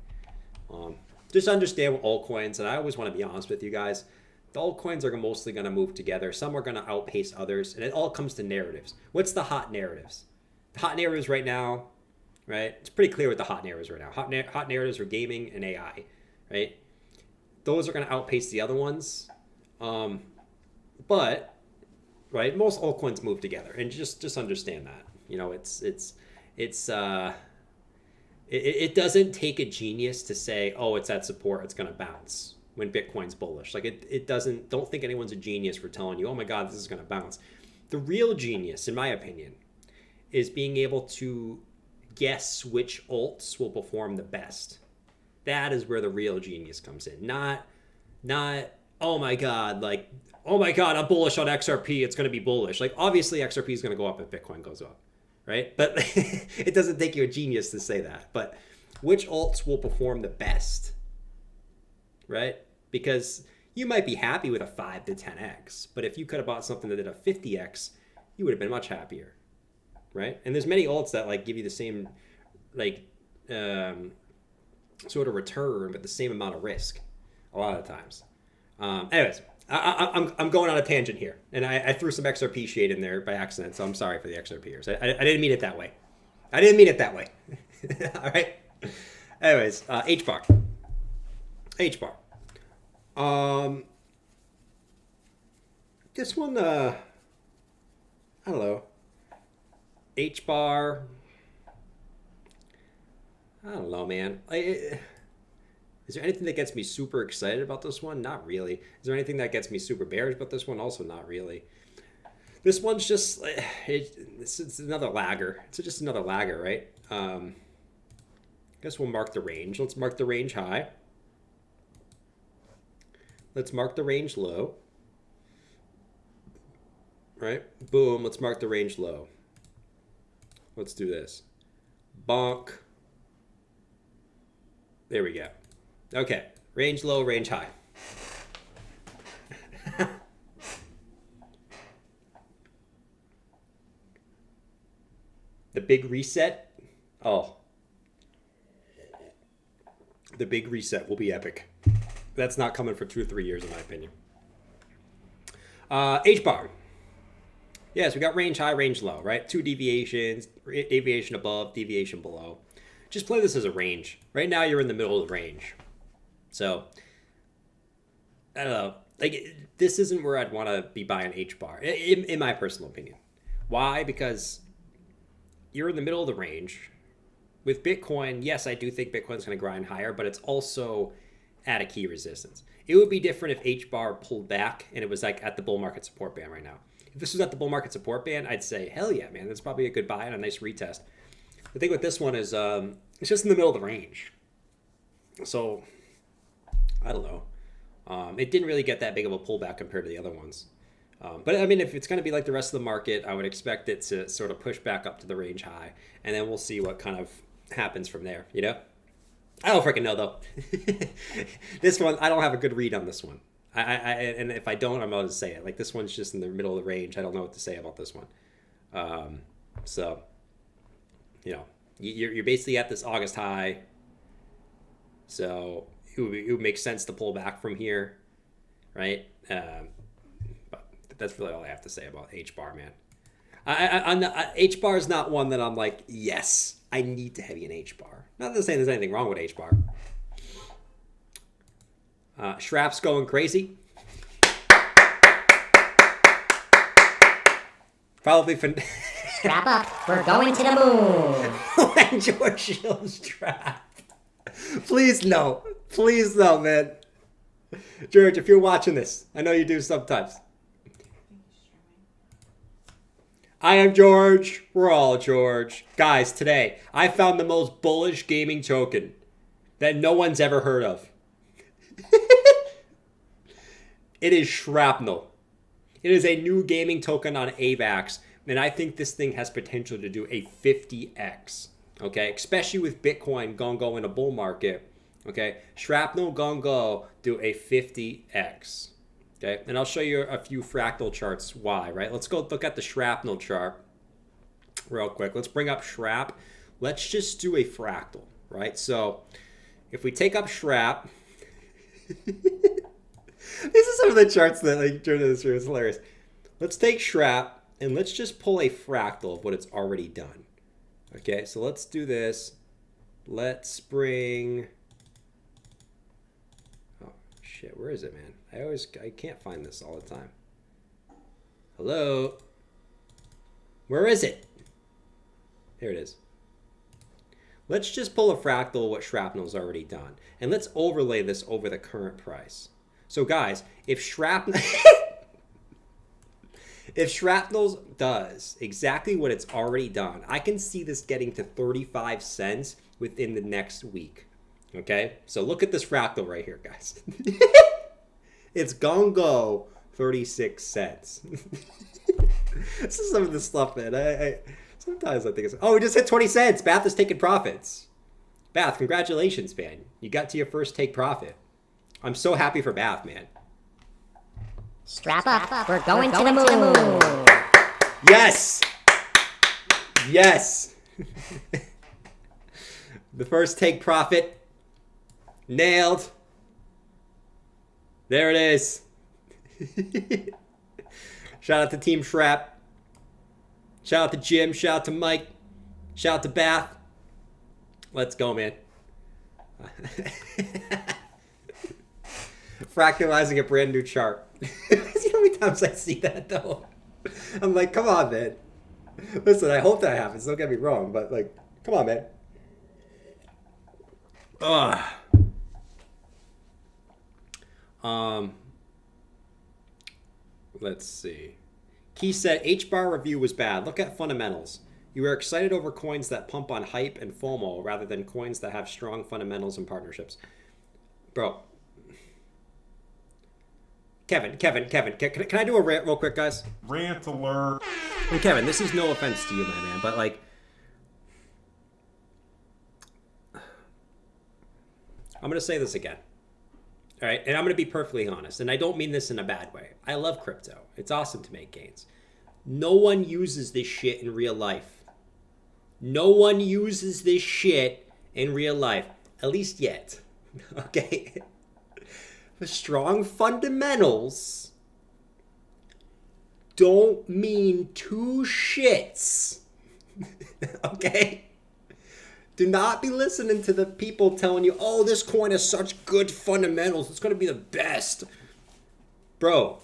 Just understand what altcoins, and I always want to be honest with you guys. The altcoins are mostly going to move together. Some are going to outpace others, and it all comes to narratives. What's the hot narratives? The hot narratives right now, right? It's pretty clear what the hot narratives right now. Hot narratives are gaming and AI, right? Those are going to outpace the other ones. But, right, most altcoins move together, and just understand that. It doesn't take a genius to say, oh, it's at support, it's going to bounce when Bitcoin's bullish. Like it doesn't, don't think anyone's a genius for telling you, oh my God, this is going to bounce. The real genius, in my opinion, is being able to guess which alts will perform the best. That is where the real genius comes in. Not, oh my God, I'm bullish on XRP, it's going to be bullish. Like obviously XRP is going to go up if Bitcoin goes up, right? But it doesn't take you a genius to say that. But which alts will perform the best? Right? Because you might be happy with a 5 to 10x, but if you could have bought something that did a 50x, you would have been much happier, right? And there's many alts that like give you the same sort of return, but the same amount of risk a lot of the times. Anyways, I'm going on a tangent here, and I threw some XRP shade in there by accident, so I'm sorry for the XRPers. I didn't mean it that way. All right. Anyways, H-bar. This one, I don't know. H-bar. I don't know, man. Is there anything that gets me super excited about this one? Not really. Is there anything that gets me super bearish about this one? Also not really. This one's just, it's another lagger. It's just another lagger, right? I guess we'll mark the range. Let's mark the range high. Let's mark the range low. Right? Boom. Let's mark the range low. Let's do this. Bonk. There we go. Okay. Range low, range high. The big reset. Oh. The big reset will be epic. That's not coming for 2 or 3 years, in my opinion. H-bar. Yes, we got range high, range low, right? 2 deviations, deviation above, deviation below. Just play this as a range. Right now, you're in the middle of the range. So, I don't know. Like, this isn't where I'd want to be buying H-bar, in my personal opinion. Why? Because you're in the middle of the range. With Bitcoin, yes, I do think Bitcoin's going to grind higher, but it's also at a key resistance. It would be different if H-bar pulled back and it was like at the bull market support band right now. If this was at the bull market support band, I'd say, hell yeah, man, that's probably a good buy and a nice retest. The thing with this one is it's just in the middle of the range. So, I don't know. It didn't really get that big of a pullback compared to the other ones. But, I mean, if it's going to be like the rest of the market, I would expect it to sort of push back up to the range high. And then we'll see what kind of happens from there, you know? I don't freaking know, though. This one, I don't have a good read on this one. And if I don't, I'm going to say it. Like, this one's just in the middle of the range. I don't know what to say about this one. So, you know, you're basically at this August high. So it would make sense to pull back from here, right? But that's really all I have to say about H-bar, man. H-bar is not one that I'm like, yes, I need to heavy an H-bar. Not that saying there's anything wrong with H-bar. Shrap's going crazy. Probably for... Strap up, we're going to the moon. When George shows Strap. Please no. Please no, man. George, if you're watching this, I know you do sometimes. I am George. We're all George. Guys, today, I found the most bullish gaming token that no one's ever heard of. It is Shrapnel. It is a new gaming token on AVAX, and I think this thing has potential to do a 50x. Okay, especially with Bitcoin gonna go in a bull market. Okay, Shrapnel gonna go do a 50x. Okay, and I'll show you a few fractal charts why, right? Let's go look at the Shrapnel chart real quick. Let's bring up Shrap. Let's just do a fractal, right? So if we take up Shrap, these are some of the charts that like during this year is hilarious. Let's take Shrap and let's just pull a fractal of what it's already done. Okay, so let's do this. Let's bring... Oh, shit, where is it, man? I can't find this all the time. Hello? Where is it? Here it is. Let's just pull a fractal of what Shrapnel's already done. And let's overlay this over the current price. So guys, if Shrapnel... If Shrapnel does exactly what it's already done, I can see this getting to 35 cents within the next week. Okay? So look at this fractal right here, guys. It's gonna go 36 cents. This is some of the stuff, man. Sometimes I think it's... Oh, we just hit 20 cents. Bath is taking profits. Bath, congratulations, man. You got to your first take profit. I'm so happy for Bath, man. Strap up, we're going to the moon. Yes! Yes! The first take profit. Nailed. There it is. Shout out to Team Shrap. Shout out to Jim. Shout out to Mike. Shout out to Bath. Let's go, man. Fractalizing a brand new chart. See how many times I see that, though? I'm like, come on, man. Listen, I hope that happens. Don't get me wrong, but, like, come on, man. Ugh. Let's see. Key said, H-bar review was bad. Look at fundamentals. You were excited over coins that pump on hype and FOMO rather than coins that have strong fundamentals and partnerships. Bro. Kevin, can I do a rant real quick, guys? Rant alert. And Kevin, this is no offense to you, my man, but like, I'm gonna say this again. All right, and I'm gonna be perfectly honest, and I don't mean this in a bad way. I love crypto. It's awesome to make gains. No one uses this shit in real life. No one uses this shit in real life, at least yet. Okay? The strong fundamentals don't mean two shits. Okay? Do not be listening to the people telling you, oh, this coin has such good fundamentals. It's going to be the best. Bro,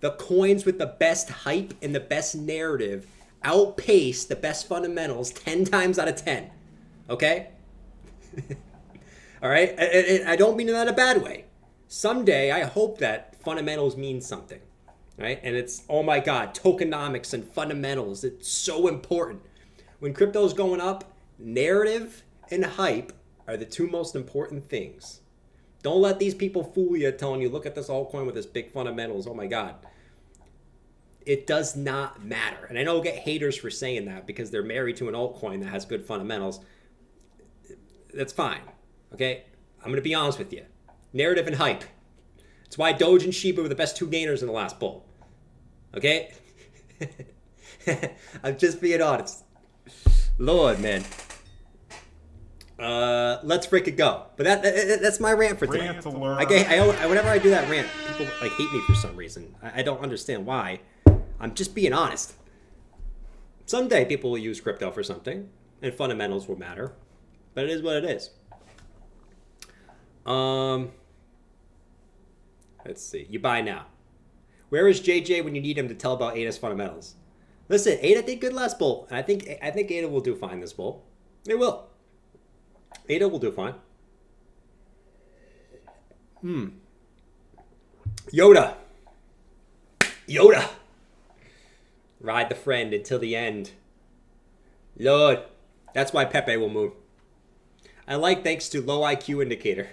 the coins with the best hype and the best narrative outpace the best fundamentals 10 times out of 10. Okay? All right? I don't mean that in a bad way. Someday, I hope that fundamentals mean something. Right? And it's, oh my God, tokenomics and fundamentals. It's so important. When crypto's going up, narrative and hype are the two most important things. Don't let these people fool you telling you, look at this altcoin with this big fundamentals. Oh my God. It does not matter. And I know I'll get haters for saying that because they're married to an altcoin that has good fundamentals. That's fine. Okay? I'm going to be honest with you. Narrative and hype. It's why Doge and Shiba were the best two gainers in the last bull. Okay? I'm just being honest. Lord, man. Let's freaking go. But that's my rant for today. Rant alert. Whenever I do that rant, people like hate me for some reason. I don't understand why. I'm just being honest. Someday people will use crypto for something, and fundamentals will matter. But it is what it is. Let's see. You buy now. Where is JJ when you need him to tell about ADA's fundamentals? Listen, ADA did good last bull, and I think ADA will do fine this bull. It will. ADA will do fine. Yoda. Ride the friend until the end. Lord. That's why Pepe will move. I like thanks to low IQ indicator.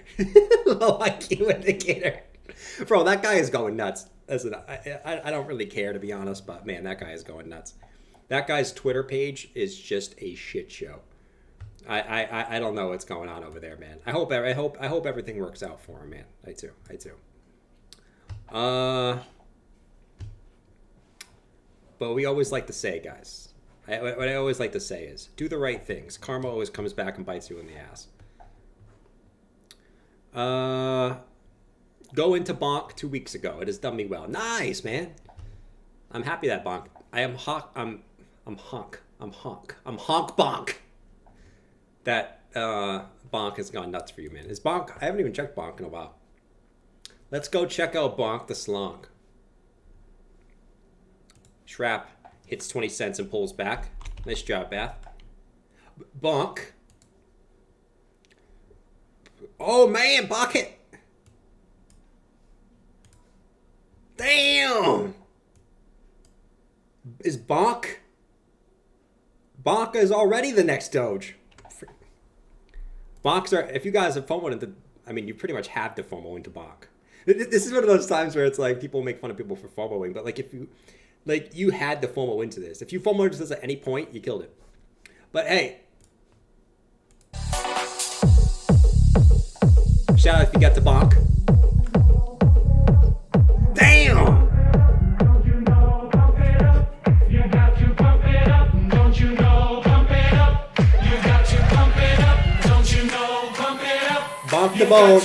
Low IQ indicator. Bro, that guy is going nuts. Listen, I don't really care, to be honest, but man, that guy is going nuts. That guy's Twitter page is just a shit show. I don't know what's going on over there, man. I hope everything works out for him, man. I do. But we always like to say, guys. What I always like to say is, do the right things. Karma always comes back and bites you in the ass. Go into bonk 2 weeks ago. It has done me well. Nice, man. I'm happy that bonk. I'm honk bonk. That bonk has gone nuts for you, man. Is bonk? I haven't even checked bonk in a while. Let's go check out bonk the slong. Shrap hits 20 cents and pulls back. Nice job, Bath. Bonk. Oh man, bonk hit. Damn! Is Bonk? Bonk is already the next Doge. Bonks are, if you guys have FOMO into, I mean, you pretty much have to FOMO into Bonk. This is one of those times where it's like people make fun of people for FOMOing, but like if you, like you had to FOMO into this. If you FOMO into this at any point, you killed it. But hey. Shout out if you got to Bonk. Damn! Bonk the bone.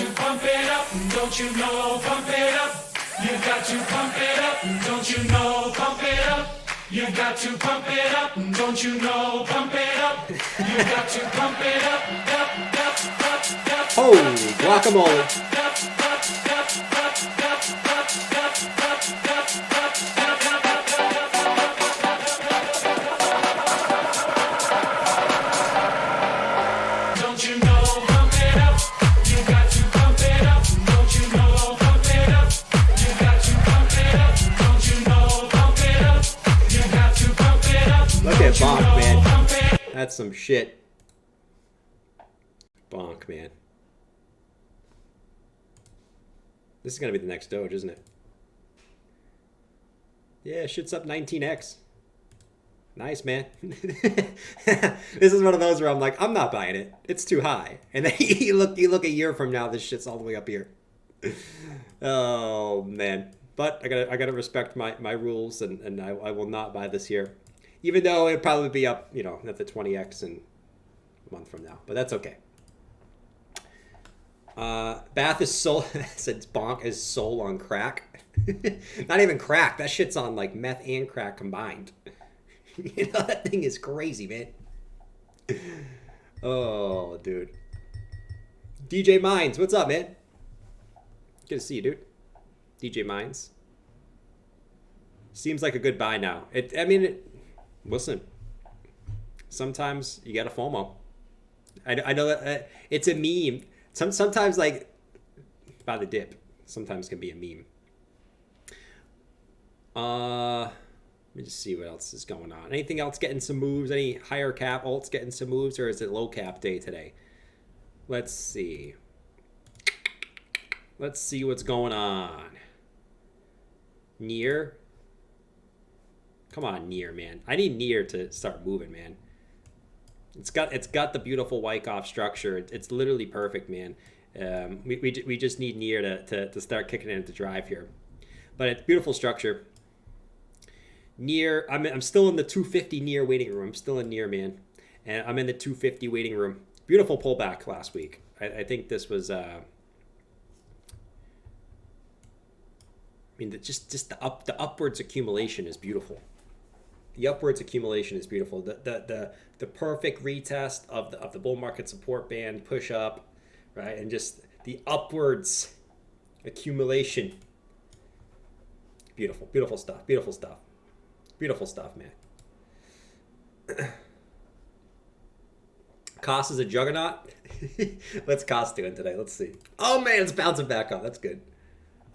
Don't you know, pump it up. You got to pump it up. Don't you know, pump it up. You got to pump it up. Don't you know, pump it up. You got to pump it up. Holy guacamole. Look at Bonk, man. That's some shit. Bonk, man. This is going to be the next Doge, isn't it? Yeah, shit's up 19x. Nice, man. This is one of those where I'm like, I'm not buying it. It's too high. And then you look a year from now, this shit's all the way up here. Oh man. But I gotta respect my rules, and I will not buy this here. Even though it'd probably be up, you know, at the 20x in a month from now. But that's okay. Bath is soul said bonk is soul on crack. Not even crack. That shit's on like meth and crack combined. You know, that thing is crazy, man. Oh, dude. DJ Mines, what's up, man? Good to see you, dude. DJ Mines. Seems like a good buy now. Listen. Sometimes you got a FOMO. I know that it's a meme. Sometimes, like, by the dip, sometimes can be a meme. Let me just see what else is going on. Anything else getting some moves? Any higher cap alts getting some moves, or is it low cap day today? Let's see. Let's see what's going on. Near. Come on, Near, man. I need Near to start moving, man. It's got the beautiful Wyckoff structure. It's literally perfect, man. We just need Near to start kicking it into drive here. But it's beautiful structure. Near, I'm still in the 250 Near waiting room. I'm still in Near, man. And I'm in the 250 waiting room. Beautiful pullback last week. I think this was... just the upwards accumulation is beautiful. The upwards accumulation is beautiful. The perfect retest of the bull market support band, push up, right? And just the upwards accumulation. Beautiful, beautiful stuff. Beautiful stuff. Beautiful stuff, man. Cost is a juggernaut. What's Cost doing today? Let's see. Oh man, it's bouncing back up. That's good.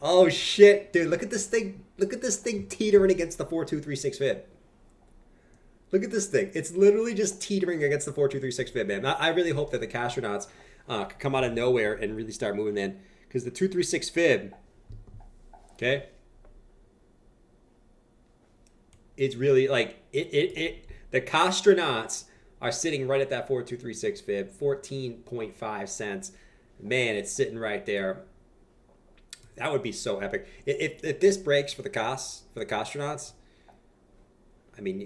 Oh shit, dude! Look at this thing. Look at this thing teetering against the 4236 fib. Look at this thing. It's literally just teetering against the 4236 fib, man. I really hope that the Castronauts could come out of nowhere and really start moving, man. Because the 236 fib, okay, it's really like the Castronauts are sitting right at that 4236 fib, 14.5 cents. Man, it's sitting right there. That would be so epic. If this breaks for the Castronauts, I mean,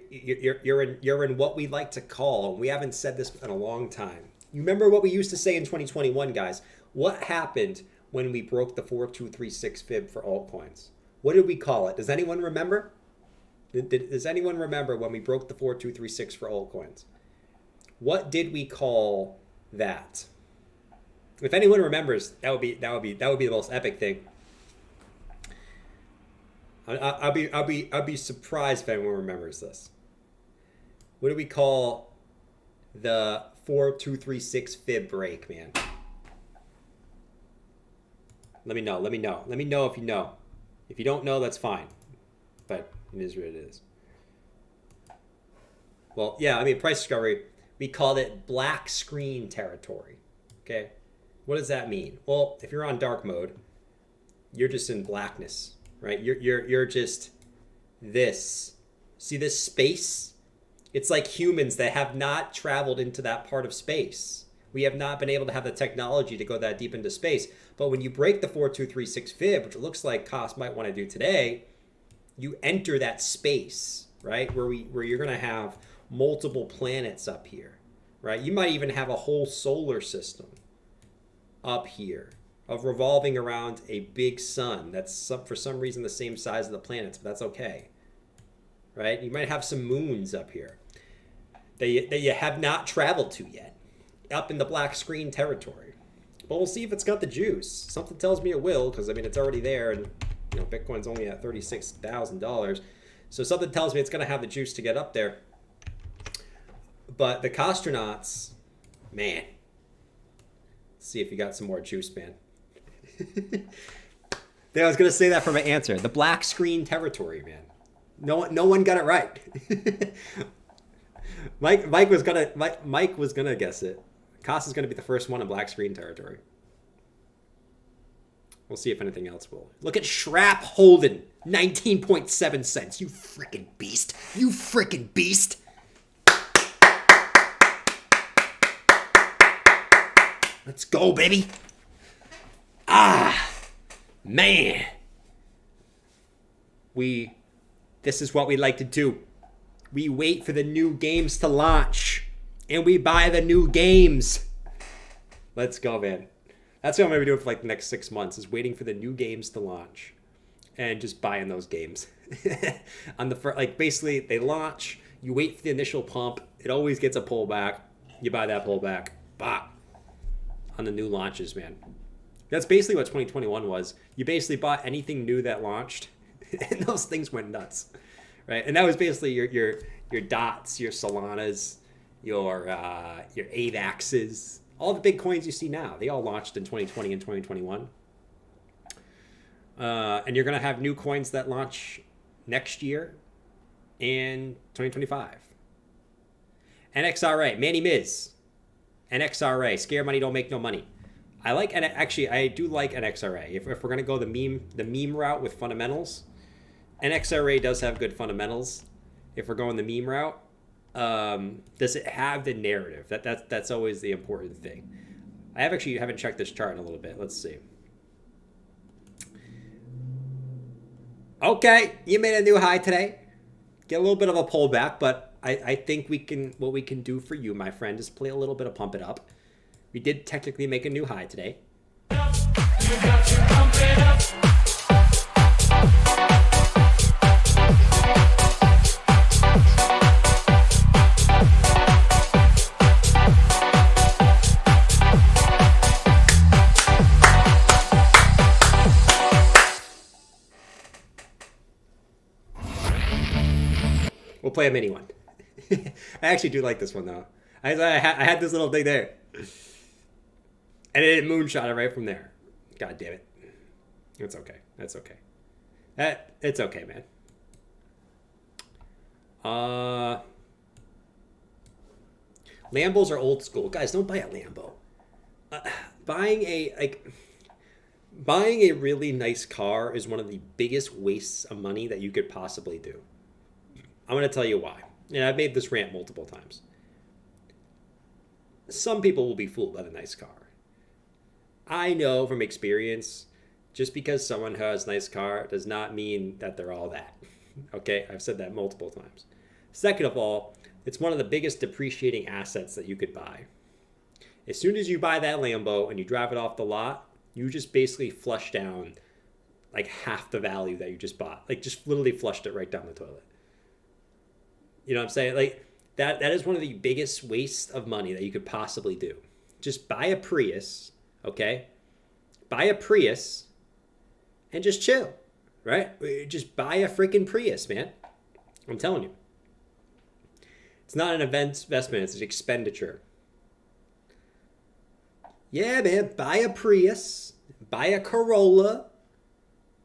you're in what we like to call, and we haven't said this in a long time. You remember what we used to say in 2021, guys? What happened when we broke the 4236 fib for altcoins? What did we call it? Does anyone remember? Does anyone remember when we broke the 4236 for altcoins? What did we call that? If anyone remembers, that would be the most epic thing. I'll be surprised if anyone remembers this. What do we call the 4236 fib break, man? Let me know. Let me know if you know. If you don't know, that's fine. But it is what it is. Well, yeah, I mean, price discovery, we called it black screen territory. Okay? What does that mean? Well, if you're on dark mode, you're just in blackness, right? You're just this. See this space? It's like humans that have not traveled into that part of space. We have not been able to have the technology to go that deep into space. But when you break the 4236 fib, which it looks like Cost might want to do today, you enter that space, right? Where you're going to have multiple planets up here, right? You might even have a whole solar system up here of revolving around a big sun that's for some reason the same size of the planets, but that's okay, right? You might have some moons up here that you have not traveled to yet, up in the black screen territory. But we'll see if it's got the juice. Something tells me it will, because I mean it's already there, and you know Bitcoin's only at $36,000, so something tells me it's going to have the juice to get up there. But the Castronauts, man. See if you got some more juice, man. Yeah, I was gonna say that for my answer. The black screen territory, man. No one got it right. Mike was gonna guess it. Cost is gonna be the first one in black screen territory. We'll see if anything else will. Look at Shrap Holden, 19.7 cents. You freaking beast. You freaking beast. Let's go, baby. Ah, man. This is what we like to do. We wait for the new games to launch, and we buy the new games. Let's go, man. That's what I'm going to be doing for like the next 6 months, is waiting for the new games to launch and just buying those games. On the like basically they launch, you wait for the initial pump, it always gets a pullback. You buy that pullback. Bah. On the new launches, man. That's basically what 2021 was. You basically bought anything new that launched, and those things went nuts, right? And that was basically your dots, your Solanas, your AVAXs, all the big coins you see now. They all launched in 2020 and 2021, and you're gonna have new coins that launch next year and 2025. NXRA, Manny Miz, NXRA, scare money, don't make no money. I like, and actually, I do like NXRA. If we're gonna go the meme route with fundamentals, NXRA does have good fundamentals. If we're going the meme route, does it have the narrative? That's always the important thing. I haven't checked this chart in a little bit. Let's see. Okay, you made a new high today. Get a little bit of a pullback, but I think what we can do for you, my friend, is play a little bit of pump it up. We did technically make a new high today. You got to pump it up. We'll play a mini one. I actually do like this one, though. I had this little thing there. And it moonshot it right from there. God damn it. It's okay. That's okay. It's okay, man. Lambos are old school. Guys, don't buy a Lambo. Buying a really nice car is one of the biggest wastes of money that you could possibly do. I'm going to tell you why. And I've made this rant multiple times. Some people will be fooled by the nice car. I know from experience, just because someone has a nice car does not mean that they're all that. Okay, I've said that multiple times. Second of all, it's one of the biggest depreciating assets that you could buy. As soon as you buy that Lambo and you drive it off the lot, you just basically flush down like half the value that you just bought. Like just literally flushed it right down the toilet. You know what I'm saying? Like that is one of the biggest wastes of money that you could possibly do. Just buy a Prius, okay? Buy a Prius and just chill, right? Just buy a freaking Prius, man. I'm telling you. It's not an investment, it's an expenditure. Yeah, man, buy a Prius, buy a Corolla,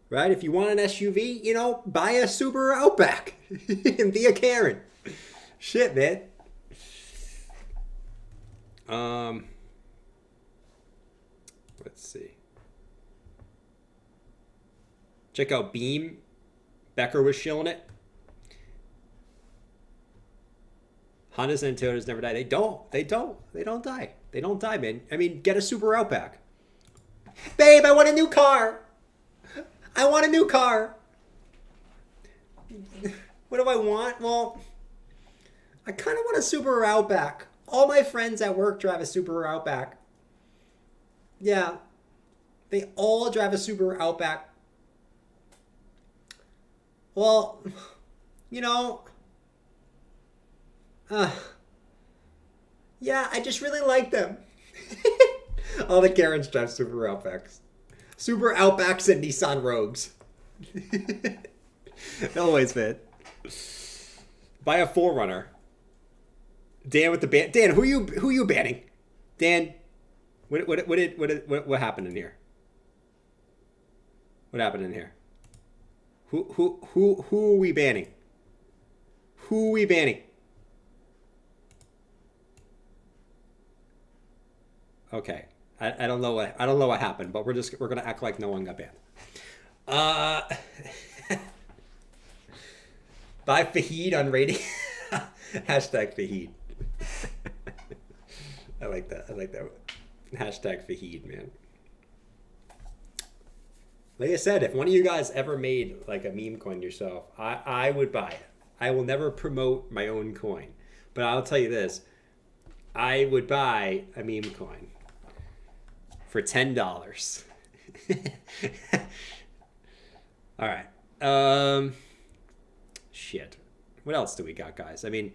right? If you want an SUV, buy a Subaru Outback and be a Karen. Shit, man. Let's see. Check out Beam. Becker was shilling it. Hondas and Toyotas never die. They don't die. They don't die, man. I mean, get a Subaru Outback. Babe, I want a new car. I want a new car. What do I want? Well, I kind of want a Subaru Outback. All my friends at work drive a Subaru Outback. Yeah. They all drive a Subaru Outback. Well, yeah, I just really like them. All the Karens drive Subaru Outbacks. Subaru Outbacks and Nissan Rogues. Always, man. Buy a 4Runner. Dan with the ban. Dan, who you banning? Dan, what happened in here? What happened in here? Who are we banning? Who are we banning? Okay. I don't know what happened, but we're gonna act like no one got banned. Buy Fahid on rating. Hashtag Fahid. I like that. Hashtag Fahid, man. Like I said, if one of you guys ever made like a meme coin yourself, I would buy it. I will never promote my own coin, but I'll tell you this: I would buy a meme coin for $10. All right. Shit. What else do we got, guys? I mean,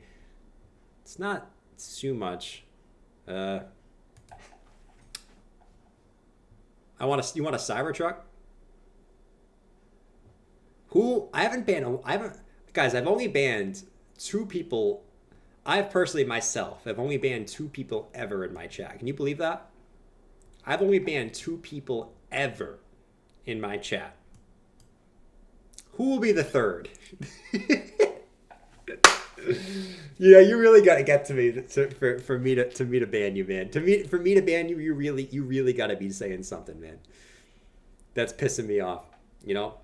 it's not too much. You want a Cybertruck? Guys, I've only banned 2 people. I've personally myself have only banned 2 people ever in my chat. Can you believe that? I've only banned 2 people ever in my chat. Who will be the third? Yeah, you really got to get to me for me to ban you, man. For me to ban you, you really got to be saying something, man. That's pissing me off. You know,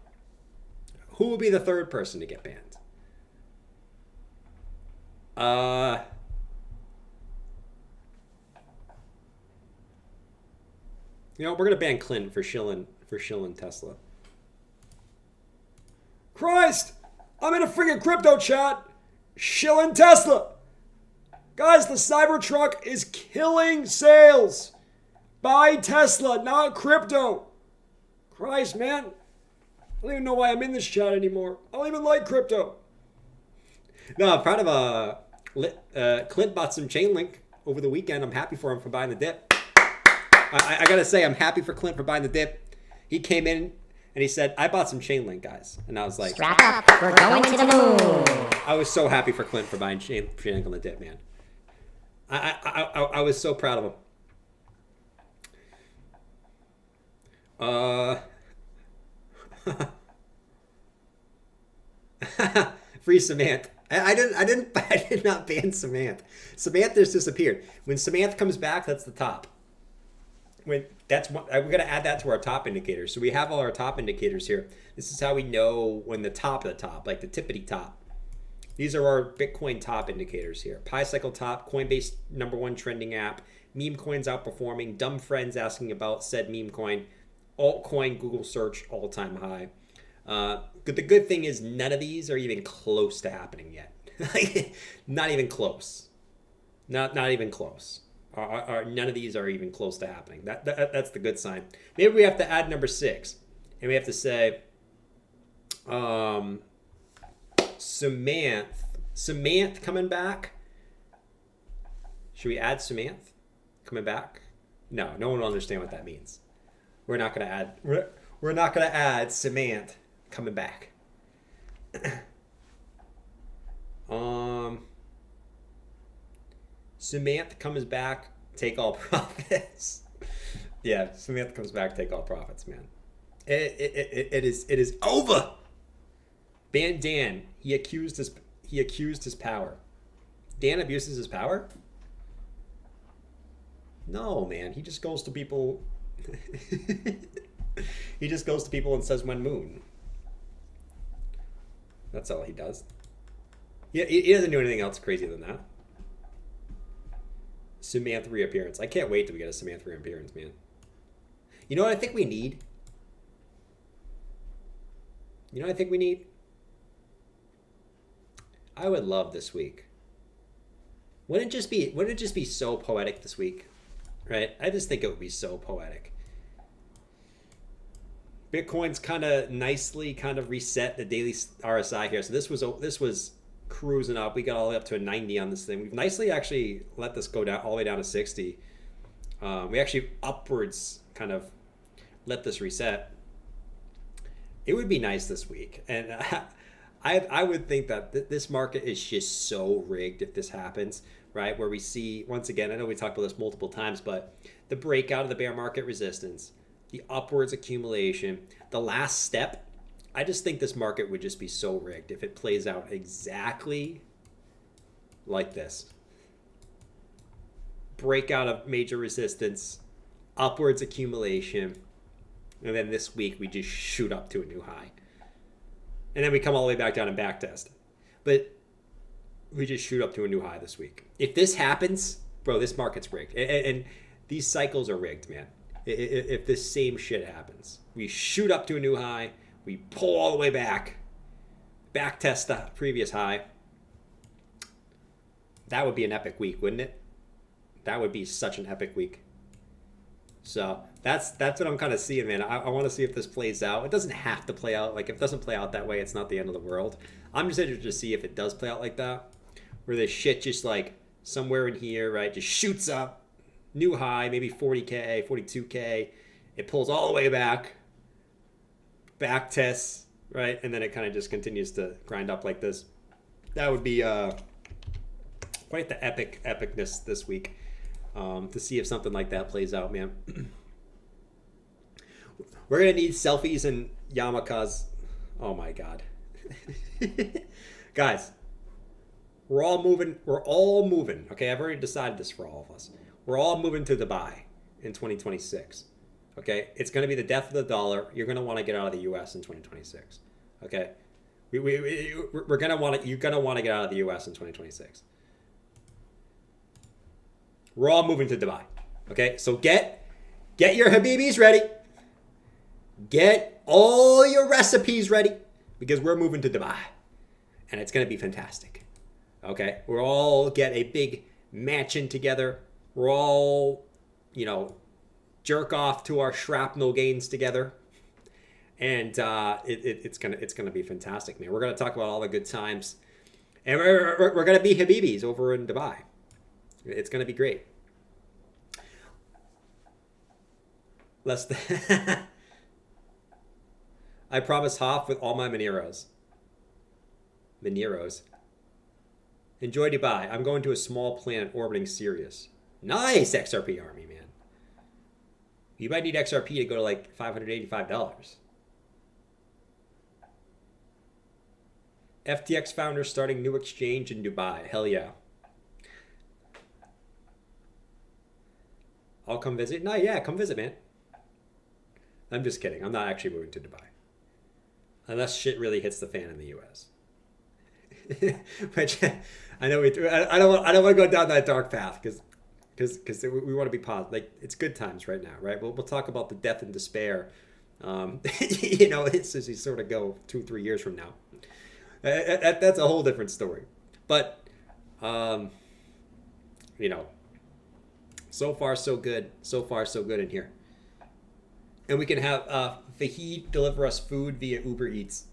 who will be the third person to get banned? You know, we're gonna ban Clint for shilling Tesla. Christ, I'm in a freaking crypto chat. Shilling Tesla. Guys, the Cybertruck is killing sales. Buy Tesla, not crypto. Christ, man. I don't even know why I'm in this chat anymore. I don't even like crypto. No, I'm proud of Clint bought some Chainlink over the weekend. I'm happy for him for buying the dip. I gotta say, I'm happy for Clint for buying the dip. He came in and he said, I bought some Chainlink, guys. And I was like, Strap up, we're going to the moon. I was so happy for Clint for buying Chainlink on the dip, man. I was so proud of him. Free Samantha. I did not ban Samantha. Samantha just disappeared. When Samantha comes back, that's the top. We're gonna add that to our top indicators. So we have all our top indicators here. This is how we know when the top of the top, like the tippity top. These are our Bitcoin top indicators here. Pi Cycle top, Coinbase #1 trending app, meme coins outperforming, dumb friends asking about said meme coin, altcoin Google search all-time high. The good thing is none of these are even close to happening yet. Not even close. Not even close. None of these are even close to happening. That's the good sign. Maybe we have to add number 6, and we have to say, Samantha coming back. Should we add Samantha coming back? No one will understand what that means. We're not gonna add Samantha coming back. Samantha comes back, take all profits. Yeah, Samantha comes back, take all profits, man. It is over. Ban Dan. He accused his power. Dan abuses his power? No, man. He just goes to people. He just goes to people and says when moon. That's all he does. He doesn't do anything else crazy than that. Samantha reappearance. I can't wait till we get a Samantha reappearance, man. You know what I think we need? I would love this week. Wouldn't it just be so poetic this week? Right? I just think it would be so poetic. Bitcoin's kind of nicely reset the daily RSI here. So this was cruising up. We got all the way up to a 90 on this thing. We've nicely actually let this go down all the way down to 60. We actually upwards kind of let this reset. It would be nice this week. And I would think that this market is just so rigged if this happens, right? Where we see, once again, I know we talked about this multiple times, but the breakout of the bear market resistance, the upwards accumulation, the last step. I just think this market would just be so rigged if it plays out exactly like this. Breakout of major resistance, upwards accumulation, and then this week we just shoot up to a new high. And then we come all the way back down and back test. But we just shoot up to a new high this week. If this happens, bro, this market's rigged. And these cycles are rigged, man. If this same shit happens, we shoot up to a new high, we pull all the way back test the previous high. That would be an epic week, wouldn't it? That would be such an epic week. So that's what I'm kind of seeing, man. I want to see if this plays out. It doesn't have to play out. Like, if it doesn't play out that way, it's not the end of the world. I'm just interested to see if it does play out like that, where this shit just like somewhere in here, right, just shoots up, new high, maybe 40K, 42K. It pulls all the way back tests, right, and then it kind of just continues to grind up like this. That would be quite the epicness this week. To see if something like that plays out, man. We're gonna need selfies and yarmulkes. Oh my god. Guys, we're all moving. Okay, I've already decided this for all of us. We're all moving to Dubai in 2026. Okay, it's gonna be the death of the dollar. You're gonna want to get out of the US in 2026. Okay, you're gonna want to get out of the US in 2026. We're all moving to Dubai. Okay, so get your Habibis ready. Get all your recipes ready, because we're moving to Dubai. And it's going to be fantastic. Okay, we'll all get a big mansion together. We're all, jerk off to our shrapnel gains together. And it's gonna be fantastic, man. We're going to talk about all the good times. And we're going to be Habibis over in Dubai. It's going to be great. I promise Hoff with all my Mineros. Enjoy Dubai. I'm going to a small planet orbiting Sirius. Nice, XRP army, man. You might need XRP to go to like $585. FTX founder starting new exchange in Dubai. Hell yeah. I'll come visit. No, yeah, come visit, man. I'm just kidding. I'm not actually moving to Dubai. Unless shit really hits the fan in the US. Which I know I don't want to go down that dark path because we want to be positive. Like, it's good times right now, right? We'll talk about the death and despair. It's as you sort of go 2-3 years from now. That's a whole different story. But so far so good. So far so good in here. And we can have Fahid deliver us food via Uber Eats.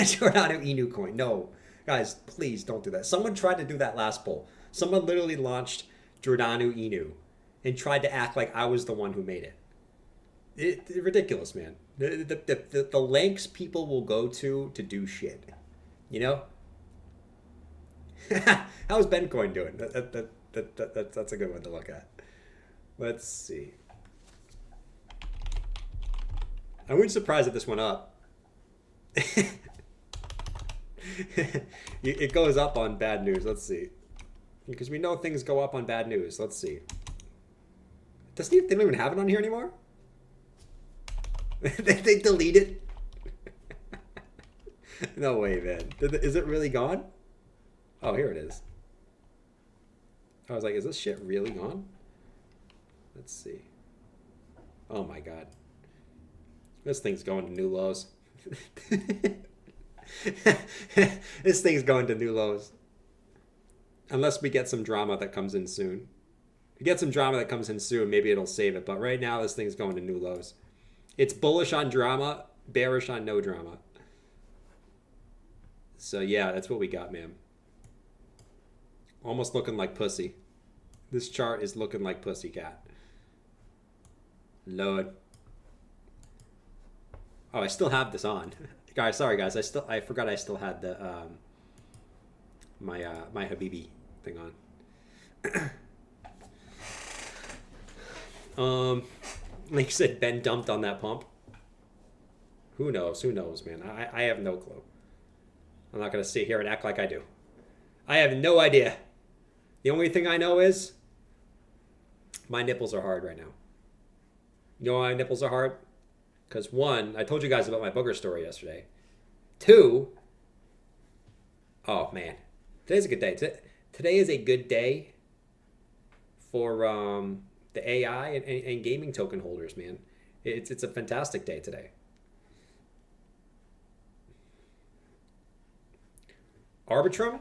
Giordano Inu coin. No. Guys, please don't do that. Someone tried to do that last poll. Someone literally launched Giordano Inu and tried to act like I was the one who made it. It's ridiculous, man. The lengths people will go to do shit. How's Bencoin doing? That's a good one to look at. Let's see. I wouldn't be surprised if this went up. It goes up on bad news. Let's see. Because we know things go up on bad news. Let's see. They don't even have it on here anymore? They delete it? No way, man. Is it really gone? Oh, here it is. I was like, is this shit really gone? Let's see. Oh my god. This thing's going to new lows. This thing's going to new lows. Unless we get some drama that comes in soon. If we get some drama that comes in soon, maybe it'll save it. But right now, this thing's going to new lows. It's bullish on drama, bearish on no drama. So yeah, that's what we got, man. Almost looking like pussy. This chart is looking like pussycat. Lord. Oh, I still have this on. Guys, sorry guys. I forgot I still had the my Habibi thing on. Like you said, Ben dumped on that pump. Who knows? Who knows, man? I have no clue. I'm not gonna sit here and act like I do. I have no idea. The only thing I know is my nipples are hard right now. You know why my nipples are hard? Because one, I told you guys about my booger story yesterday. Two, oh man, today's a good day. Today is a good day for the AI and gaming token holders, man. It's a fantastic day today. Arbitrum?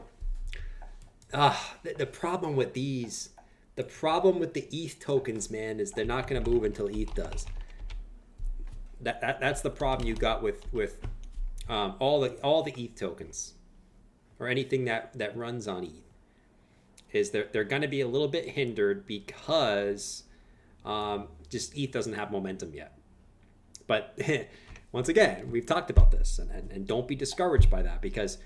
The problem with these, the problem with the ETH tokens, man, is they're not going to move until ETH does. That's the problem you got with all the ETH tokens, or anything that runs on ETH, is they're going to be a little bit hindered because just ETH doesn't have momentum yet. But once again, we've talked about this, and don't be discouraged by that, because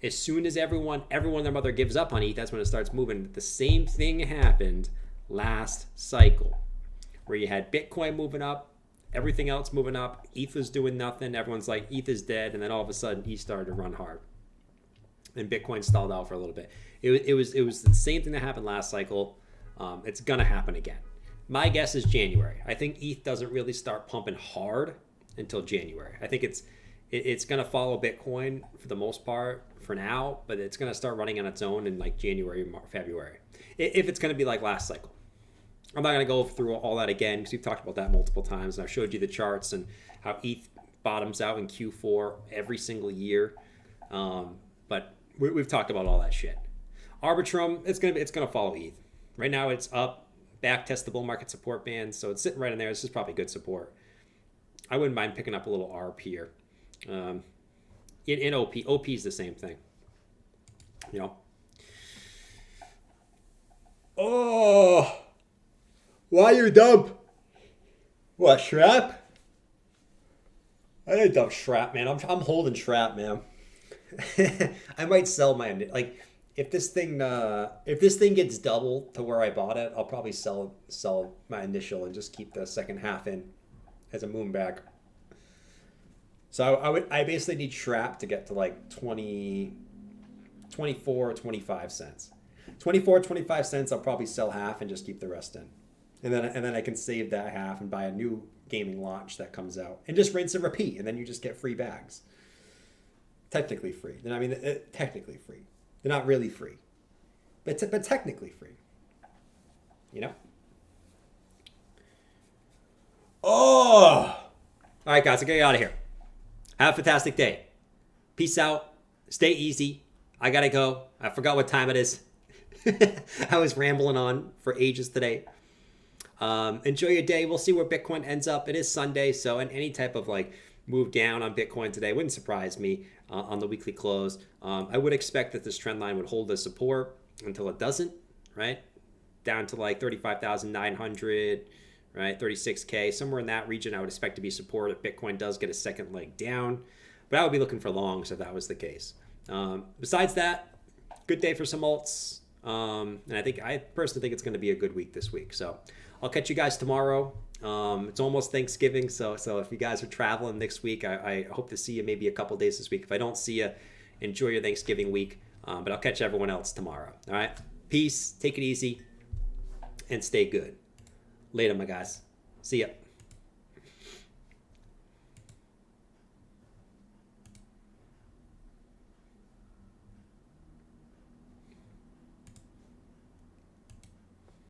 as soon as everyone and their mother gives up on ETH, that's when it starts moving. The same thing happened last cycle, where you had Bitcoin moving up, everything else moving up, ETH was doing nothing, everyone's like, ETH is dead, and then all of a sudden ETH started to run hard, and Bitcoin stalled out for a little bit. It was the same thing that happened last cycle. It's gonna happen again. My guess is January. I think ETH doesn't really start pumping hard until January. I think it's gonna follow Bitcoin for the most part for now, but it's gonna start running on its own in like January, February, if it's gonna be like last cycle. I'm not gonna go through all that again because we've talked about that multiple times, and I've showed you the charts and how ETH bottoms out in Q4 every single year. But we've talked about all that shit. Arbitrum, it's gonna follow ETH. Right now it's up, back test the bull market support band, so it's sitting right in there. This is probably good support. I wouldn't mind picking up a little ARB here. In OP is the same thing. You know. Oh, why you dump? What, Shrap? I didn't dump Shrap, man. I'm holding Shrap, man. I might sell my, like, if this thing gets double to where I bought it, I'll probably sell my initial and just keep the second half in as a moon back. So I basically need Shrap to get to like 24 or 25 cents. 24 25 cents, I'll probably sell half and just keep the rest in. And then I can save that half and buy a new gaming launch that comes out and just rinse and repeat, and then you just get free bags. Technically free. Technically free. They're not really free, but technically free. You know? Oh! All right, guys, I gotta get out of here. Have a fantastic day. Peace out. Stay easy. I gotta go. I forgot what time it is. I was rambling on for ages today. Enjoy your day. We'll see where Bitcoin ends up. It is Sunday, so any type of like move down on Bitcoin today wouldn't surprise me on the weekly close. I would expect that this trend line would hold as support until it doesn't, right? Down to like 35,900, right? 36K, somewhere in that region I would expect to be support if Bitcoin does get a second leg down. But I would be looking for longs if that was the case. Besides that, good day for some alts. And I personally think it's going to be a good week this week. So I'll catch you guys tomorrow. It's almost Thanksgiving, so if you guys are traveling next week, I hope to see you maybe a couple days this week. If I don't see you, enjoy your Thanksgiving week. But I'll catch everyone else tomorrow. All right? Peace. Take it easy. And stay good. Later, my guys. See ya.